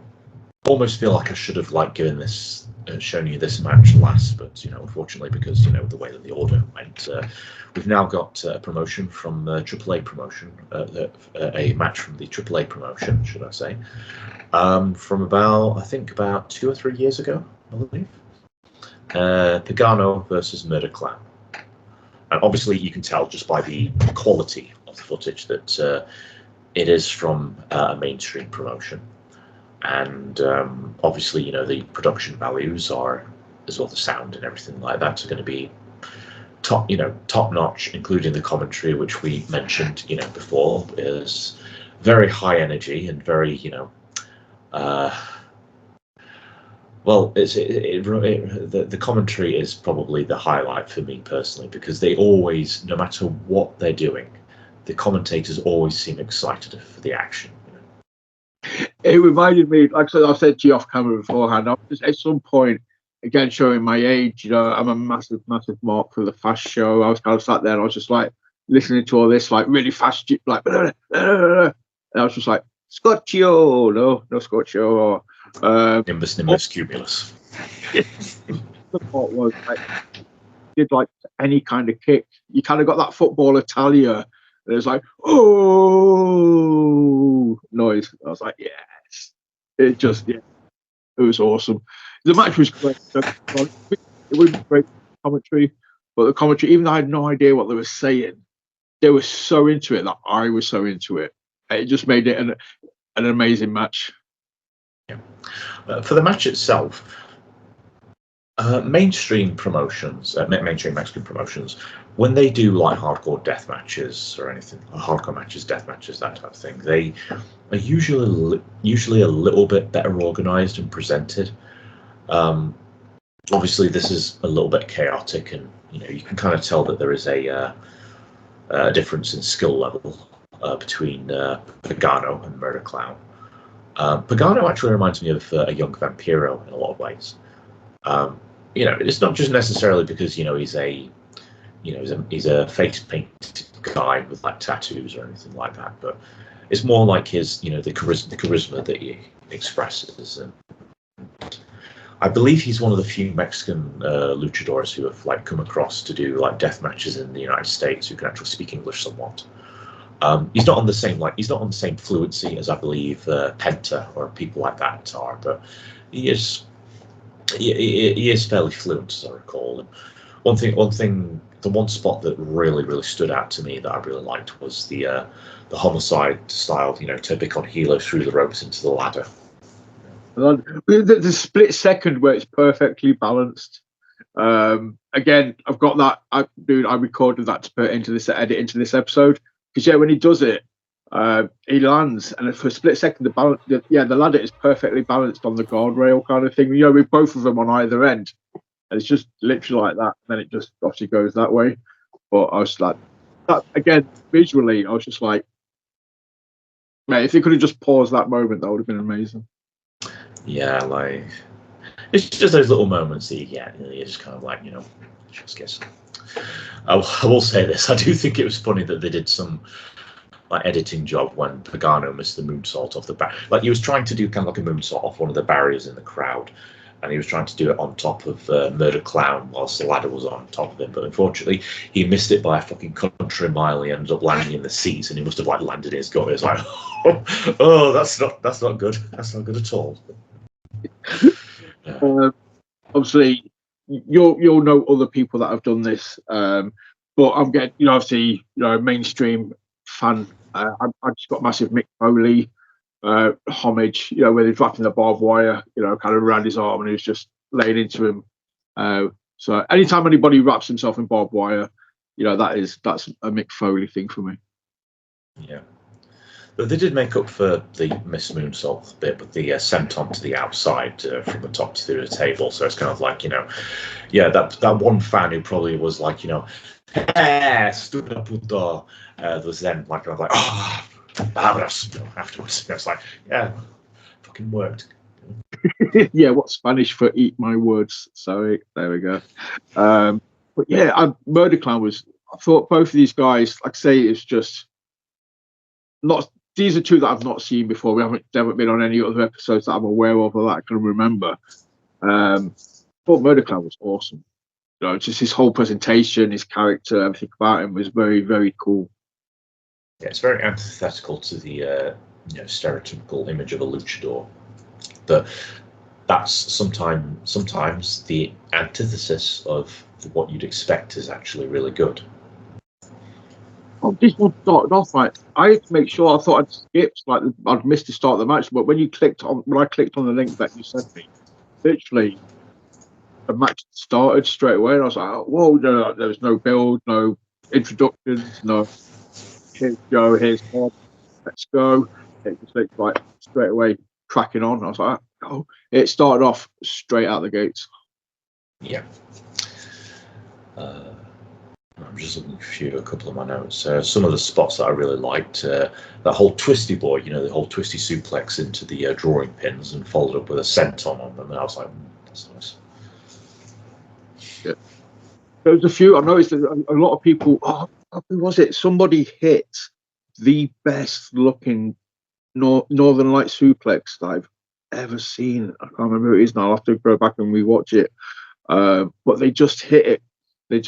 almost feel like I should have like given this, shown you this match last, but you know, unfortunately, because you know the way that the order went, we've now got a promotion from the AAA promotion, a match from the AAA promotion, should I say, from about 2 or 3 years ago, I believe. Pagano versus Murder Clan, and obviously you can tell just by the quality of the footage that it is from a mainstream promotion. And obviously, you know, the production values are, as well the sound and everything like that, are going to be top notch, including the commentary, which we mentioned, you know, before, is very high energy and very, you know, well, the commentary is probably the highlight for me personally, because they always, no matter what they're doing, the commentators always seem excited for the action. It reminded me, like I said to you off camera beforehand, I was just, at some point, again, showing my age, you know, I'm a massive mark for the fast show. I was kind of sat there and I was just like listening to all this, like really fast, like, and I was just like, Scotchio, no Scotchio, or Nimbus Cumulus. The part was like, did like any kind of kick. You kind of got that football Italia. And it was like, oh, noise. I was like, yes. It was awesome. The match was great. It would be great commentary, but the commentary, even though I had no idea what they were saying, they were so into it that I was so into it. It just made it an amazing match. Yeah. For the match itself, mainstream promotions, mainstream Mexican promotions, when they do like hardcore death matches or anything, hardcore matches, death matches, that type of thing, they are usually a little bit better organized and presented. Obviously, this is a little bit chaotic, and you know you can kind of tell that there is a difference in skill level between Pagano and Murder Clown. Pagano actually reminds me of a young Vampiro in a lot of ways. It's not just necessarily because he's a face painted guy with like tattoos or anything like that, but it's more like his the charisma that he expresses. And I believe he's one of the few Mexican luchadors who have like come across to do like death matches in the United States who can actually speak English somewhat. He's not on the same fluency as I believe Penta or people like that are, but he is fairly fluent as I recall. And the one spot that really stood out to me that I really liked was the homicide style, typical helo through the ropes into the ladder. The split second where it's perfectly balanced. Again, I've got that. I recorded that to put into this edit into this episode because when he does it, he lands, and for a split second, the ladder is perfectly balanced on the guardrail kind of thing. With both of them on either end, and it's just literally like that. And then it just obviously goes that way. But I was like, that again visually, I was just like, man, if they could have just paused that moment, that would have been amazing. Yeah, like it's just those little moments that you get. You're just kind of like, just guess. I will say this: I do think it was funny that they did some like editing job when Pagano missed the moonsault off the back. Like he was trying to do kind of like a moonsault off one of the barriers in the crowd, and he was trying to do it on top of Murder Clown whilst the ladder was on top of him. But unfortunately, he missed it by a fucking country mile. He ended up landing in the seats, and he must have like landed in his gut. It was like, oh, that's not good. That's not good at all. Obviously, you'll know other people that have done this, but I'm getting obviously mainstream fan. I just got massive Mick Foley homage, where they're dropping the barbed wire, kind of around his arm, and he was just laying into him. So anytime anybody wraps himself in barbed wire, that's a Mick Foley thing for me. Yeah. But they did make up for the Miss Moonsault bit with the senton to the outside from the top to the table. So it's kind of like, that one fan who probably was like, stupid puto, was then like, afterwards. It's like, yeah, fucking worked. Yeah, what's Spanish for eat my words? Sorry, there we go. But yeah, Murder Clown I thought both of these guys, like I say, it's just not. These are two that I've not seen before. They haven't been on any other episodes that I'm aware of or that I can remember. But Murder Clown was awesome. Just his whole presentation, his character, everything about him was very, very cool. Yeah, it's very antithetical to the stereotypical image of a luchador. But that's sometimes the antithesis of what you'd expect is actually really good. Oh, this one started off right. I had to make sure. I thought I'd skipped, like I'd missed the start of the match. But when I clicked on the link that you sent me, literally the match started straight away, and I was like, oh, "Whoa!" No, there was no build, no introductions, no. Here's Joe. Here's Bob. Let's go. It just looked like straight away cracking on. I was like, "Oh!" It started off straight out the gates. Yeah. I'm just looking through a couple of my notes. Some of the spots that I really liked, that whole twisty boy, the whole twisty suplex into the drawing pins and followed up with a senton on them, and I was like, that's nice. Yeah. There was a few. I noticed that a lot of people. Oh, who was it? Somebody hit the best looking Northern Light suplex that I've ever seen. I can't remember who it is now. I'll have to go back and rewatch it. But they just hit it. It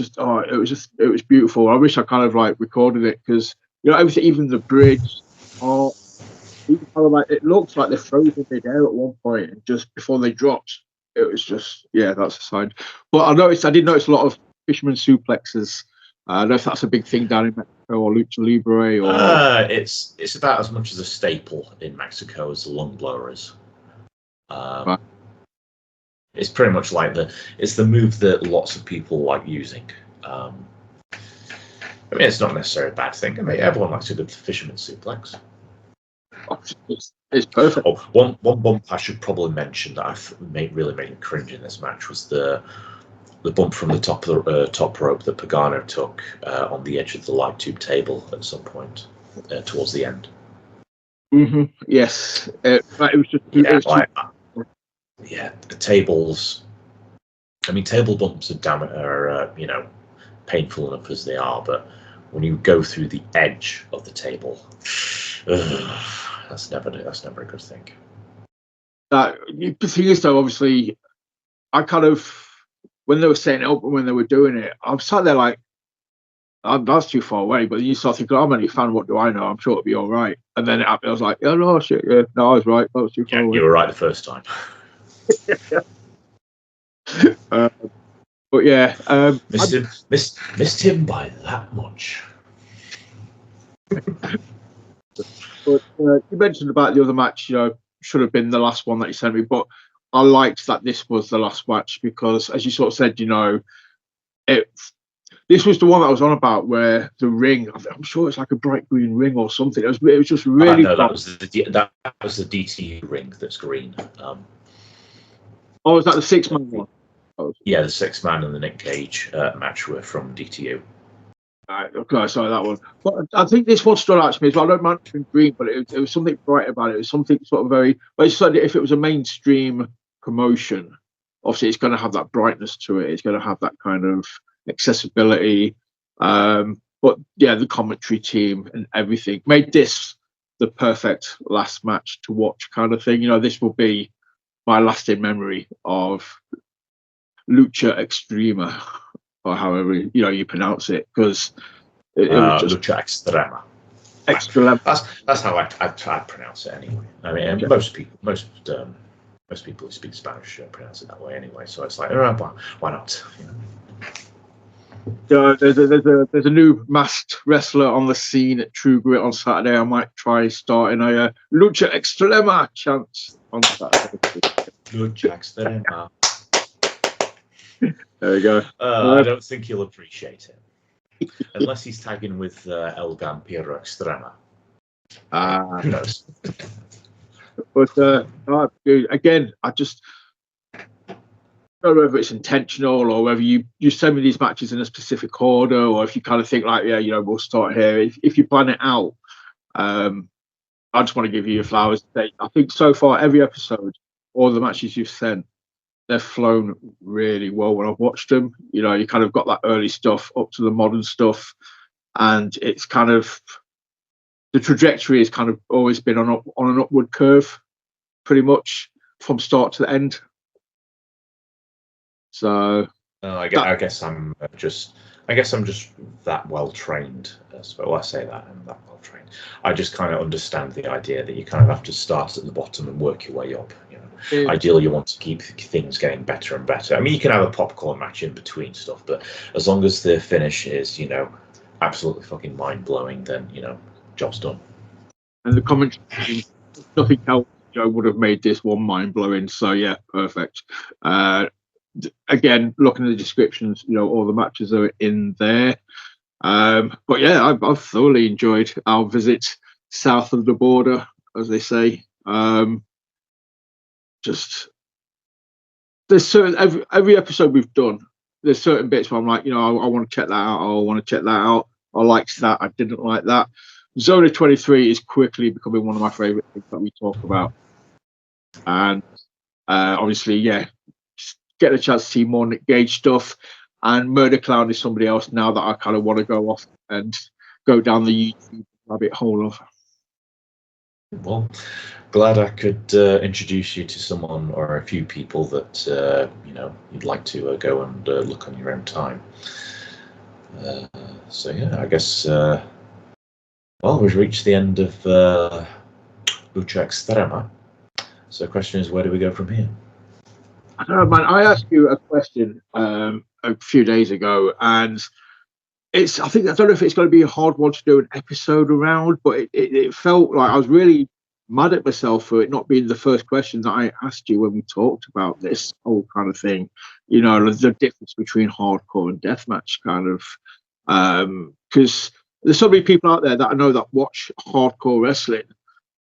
was beautiful. I wish I kind of like recorded it because everything, even the bridge, it looks like they froze it out at one point, and just before they dropped, it was just that's a sign. But I did notice a lot of fisherman suplexes. I don't know if that's a big thing down in Mexico or Lucha Libre or. It's about as much as a staple in Mexico as the lung blower is. Right. It's pretty much like it's the move that lots of people like using. I mean, it's not necessarily a bad thing. I mean, everyone likes a good fisherman suplex. It's perfect. Oh, one bump I should probably mention that really made me cringe in this match was the bump from the top rope that Pagano took on the edge of the light tube table at some point. towards the end. Yes, it was just. The tables. I mean, table bumps are painful enough as they are, but when you go through the edge of the table, that's never a good thing. The thing is, though, obviously, I kind of, when they were setting it up and when they were doing it, I was sat there like, that's too far away. But then you start thinking, I'm only a fan, what do I know? I'm sure it'll be all right. And then it happened, I was like, oh, no, shit, yeah, no, I was right. That was too far away. You were right the first time. But yeah, missed him by that much. But you mentioned about the other match, should have been the last one that you sent me, but I liked that this was the last match because, as you sort of said, this was the one that I was on about where the ring, I'm sure it's like a bright green ring or something. It was just really. No, that was the DTU ring that's green. Oh, was that the 6-man one? Yeah, the 6-man and the Nick Gage match were from DTU. Right, okay, sorry, that one. But I think this one stood out to me as well. I don't mind it being green, but it was something bright about it. It was something sort of very. But it's like if it was a mainstream promotion, obviously it's going to have that brightness to it. It's going to have that kind of accessibility. But yeah, the commentary team and everything made this the perfect last match to watch, kind of thing. This will be my lasting memory of Lucha Extrema, or however you pronounce it, because it was just Lucha Extrema. That's how I pronounce it anyway. I mean, okay. Most people who speak Spanish pronounce it that way anyway. So it's like, why not? There's a new masked wrestler on the scene at True Grit on Saturday. I might try starting a Lucha Extrema chant on Saturday. Lucha Extrema. There we go. I don't think he'll appreciate it. Unless he's tagging with El Vampiro Extrema. Who knows? But again, I just don't know whether it's intentional or whether you send me these matches in a specific order, or if you kind of think like, we'll start here. If you plan it out, I just want to give you your flowers. I think so far every episode, all the matches you've sent, they've flown really well when I've watched them. You kind of got that early stuff up to the modern stuff, and it's kind of the trajectory has kind of always been on an upward curve, pretty much from start to the end. So I guess I'm just that well trained. Well, I say that I'm that well trained. I just kind of understand the idea that you kind of have to start at the bottom and work your way up. Ideally, you want to keep things getting better and better. I mean, you can have a popcorn match in between stuff, but as long as the finish is, absolutely fucking mind blowing, then job's done. And the commentary, nothing else would have made this one mind blowing. So yeah, perfect. Again, looking at the descriptions, all the matches are in there. But yeah, I've thoroughly enjoyed our visit south of the border, as they say. Just there's certain every episode we've done, there's certain bits where I'm like, I want to check that out. I want to check that out. I liked that. I didn't like that. Zona 23 is quickly becoming one of my favorite things that we talk about, and obviously, yeah, get a chance to see more Nick Gage stuff. And Murder Clown is somebody else now that I kind of want to go off and go down the YouTube rabbit hole of. Well, glad I could introduce you to someone or a few people that you'd like to go and look on your own time. So yeah, I guess we've reached the end of Lucha Extrema. So the question is, where do we go from here? I don't know, man. I asked you a question a few days ago, and I don't know if it's going to be a hard one to do an episode around, but it felt like I was really mad at myself for it not being the first question that I asked you when we talked about this whole kind of thing. The difference between hardcore and deathmatch, kind of, because there's so many people out there that I know that watch hardcore wrestling,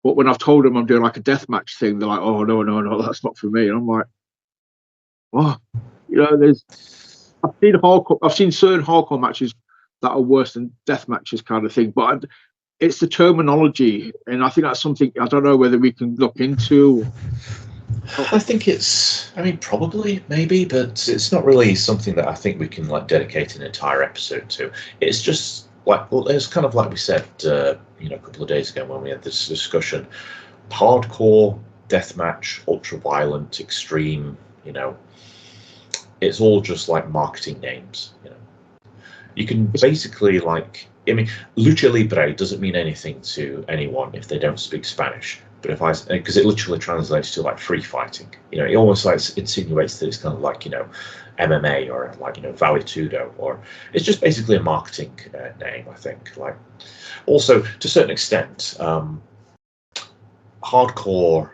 but when I've told them I'm doing like a deathmatch thing, they're like, "Oh no, that's not for me." And I'm like, "What?" I've seen certain hardcore matches that are worse than death matches, kind of thing. But it's the terminology, and I think that's something I don't know whether we can look into. I think probably, maybe, but it's not really something that I think we can like dedicate an entire episode to. It's just like, well, it's kind of like we said, a couple of days ago when we had this discussion. Hardcore, deathmatch, ultra violent, extreme, it's all just like marketing names. You can basically Lucha Libre doesn't mean anything to anyone if they don't speak Spanish. But because it literally translates to like free fighting, it almost like insinuates that it's kind of like, MMA or like, Vale Tudo, or it's just basically a marketing name, I think. Like, also to a certain extent, hardcore,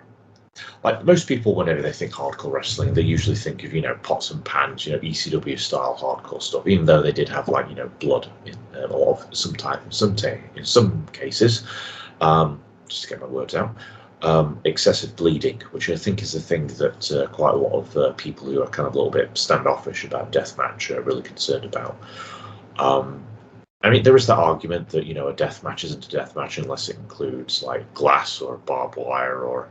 like most people, whenever they think hardcore wrestling, they usually think of, pots and pans, ECW style hardcore stuff, even though they did have like, blood in a lot of in some cases, just to get my words out. Excessive bleeding, which I think is a thing that quite a lot of people who are kind of a little bit standoffish about deathmatch are really concerned about. There is that argument that, a deathmatch isn't a deathmatch unless it includes like glass or barbed wire or,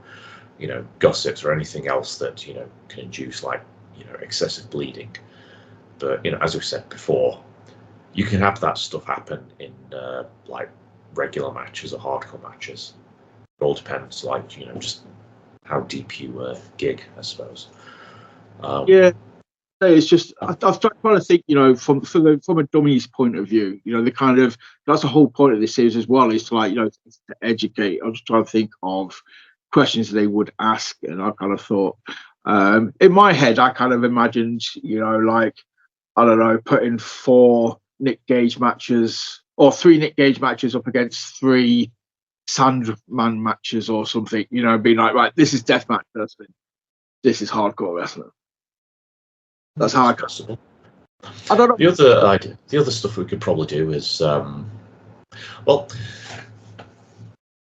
gussets or anything else that, can induce like, excessive bleeding. But, as we said before, you can have that stuff happen in like regular matches or hardcore matches. It all depends, like, just how deep you gig, I suppose. Yeah, it's just I've tried to think, from a Dummies point of view, the kind of that's the whole point of this series as well, is to like, to educate. I'm just trying to think of questions they would ask, and I kind of thought, in my head, I kind of imagined, like, I don't know, putting 4 Nick Gage matches or 3 Nick Gage matches up against 3 Sandman matches or something, being like, right, this is deathmatch wrestling, this is hardcore wrestling. That's how I possible. I don't know. The other stuff we could probably do is,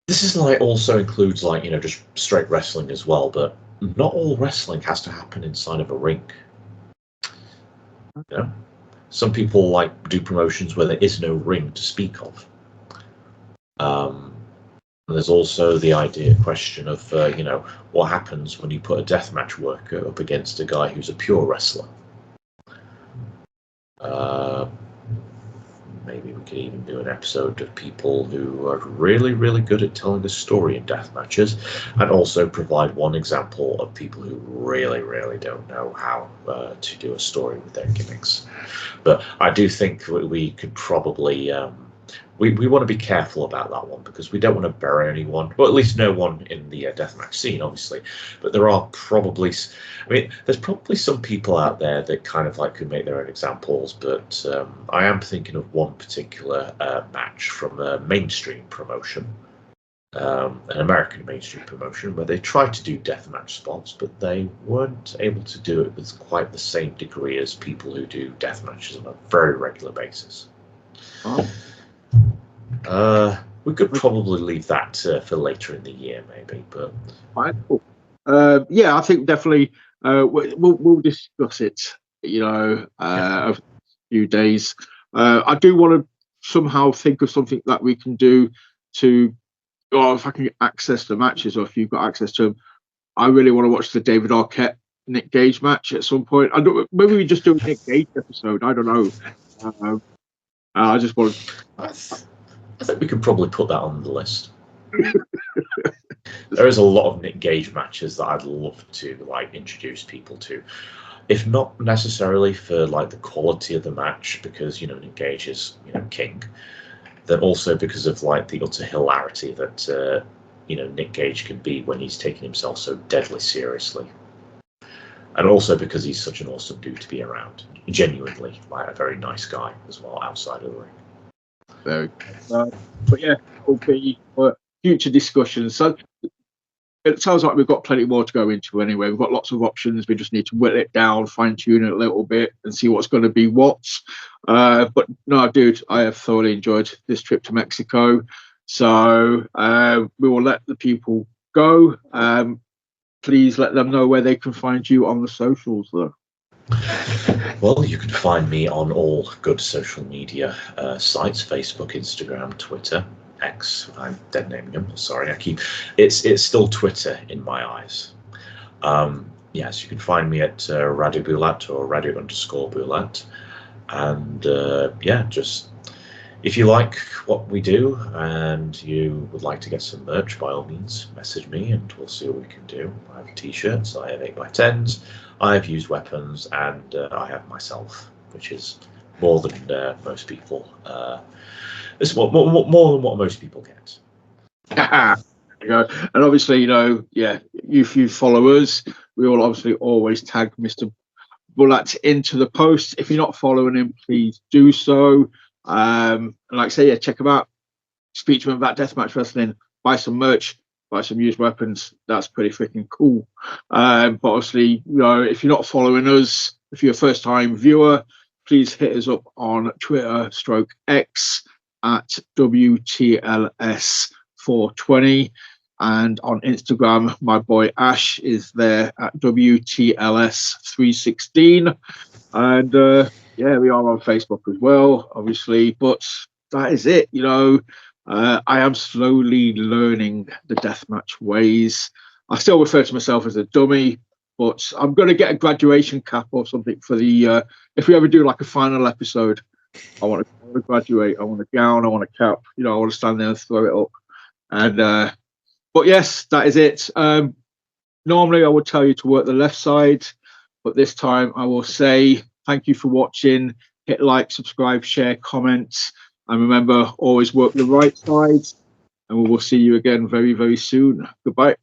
this is like also includes like, just straight wrestling as well, but not all wrestling has to happen inside of a ring. Some people like do promotions where there is no ring to speak of. There's also the question of, what happens when you put a deathmatch worker up against a guy who's a pure wrestler. Maybe we could even do an episode of people who are really, really good at telling a story in death matches, and also provide one example of people who really, really don't know how to do a story with their gimmicks. But I do think we could probably... We want to be careful about that one, because we don't want to bury anyone, well, at least no one in the deathmatch scene, obviously. But there are probably, there's probably some people out there that kind of like could make their own examples. But I am thinking of one particular match from a mainstream promotion, an American mainstream promotion, where they tried to do deathmatch spots, but they weren't able to do it with quite the same degree as people who do deathmatches on a very regular basis. Oh. We could probably leave that for later in the year, maybe. But quite cool. I think definitely we'll discuss it. Over a few days. I do want to somehow think of something that we can do to, or if I can get access to matches, or if you've got access to them. I really want to watch the David Arquette Nick Gage match at some point. Maybe we just do a Nick Gage episode. I don't know. I just want. I think we could probably put that on the list. There is a lot of Nick Gage matches that I'd love to like introduce people to, if not necessarily for like the quality of the match, because Nick Gage is king, then also because of like the utter hilarity that Nick Gage can be when he's taking himself so deadly seriously, and also because he's such an awesome dude to be around, genuinely like a very nice guy as well outside of the ring. But yeah, will be for future discussions. So it sounds like we've got plenty more to go into anyway. We've got lots of options. We just need to whittle it down, fine tune it a little bit, and see what's going to be what. But no, dude, I have thoroughly enjoyed this trip to Mexico. So we will let the people go. Please let them know where they can find you on the socials, though. Well, you can find me on all good social media sites, Facebook, Instagram, Twitter. X. I'm dead naming him. Sorry, it's still Twitter in my eyes. Yes, you can find me at Radu Bulat or Radu_Bulat. And just if you like what we do and you would like to get some merch, by all means, message me and we'll see what we can do. I have t-shirts, I have 8x10s, I have used weapons, and I have myself, which is more than most people. It's more than what most people get. And obviously, if you follow us, we will obviously always tag Mr. Bulat into the post. If you're not following him, please do so. And like I say, check him out. Speak to him about Deathmatch Wrestling. Buy some merch. Buy some used weapons. That's pretty freaking cool. But obviously, if you're not following us, if you're a first-time viewer, please hit us up on Twitter/X at WTLS420. And on Instagram, my boy Ash is there at WTLS316. And we are on Facebook as well, obviously. But that is it. I am slowly learning the deathmatch ways. I still refer to myself as a dummy, but I'm going to get a graduation cap or something for the. If we ever do like a final episode, I want to graduate. I want a gown. I want a cap. I want to stand there and throw it up. And but yes, that is it. Normally, I would tell you to work the left side, but this time I will say thank you for watching. Hit like, subscribe, share, comment, and remember, always work the right side. And we will see you again very, very soon. Goodbye.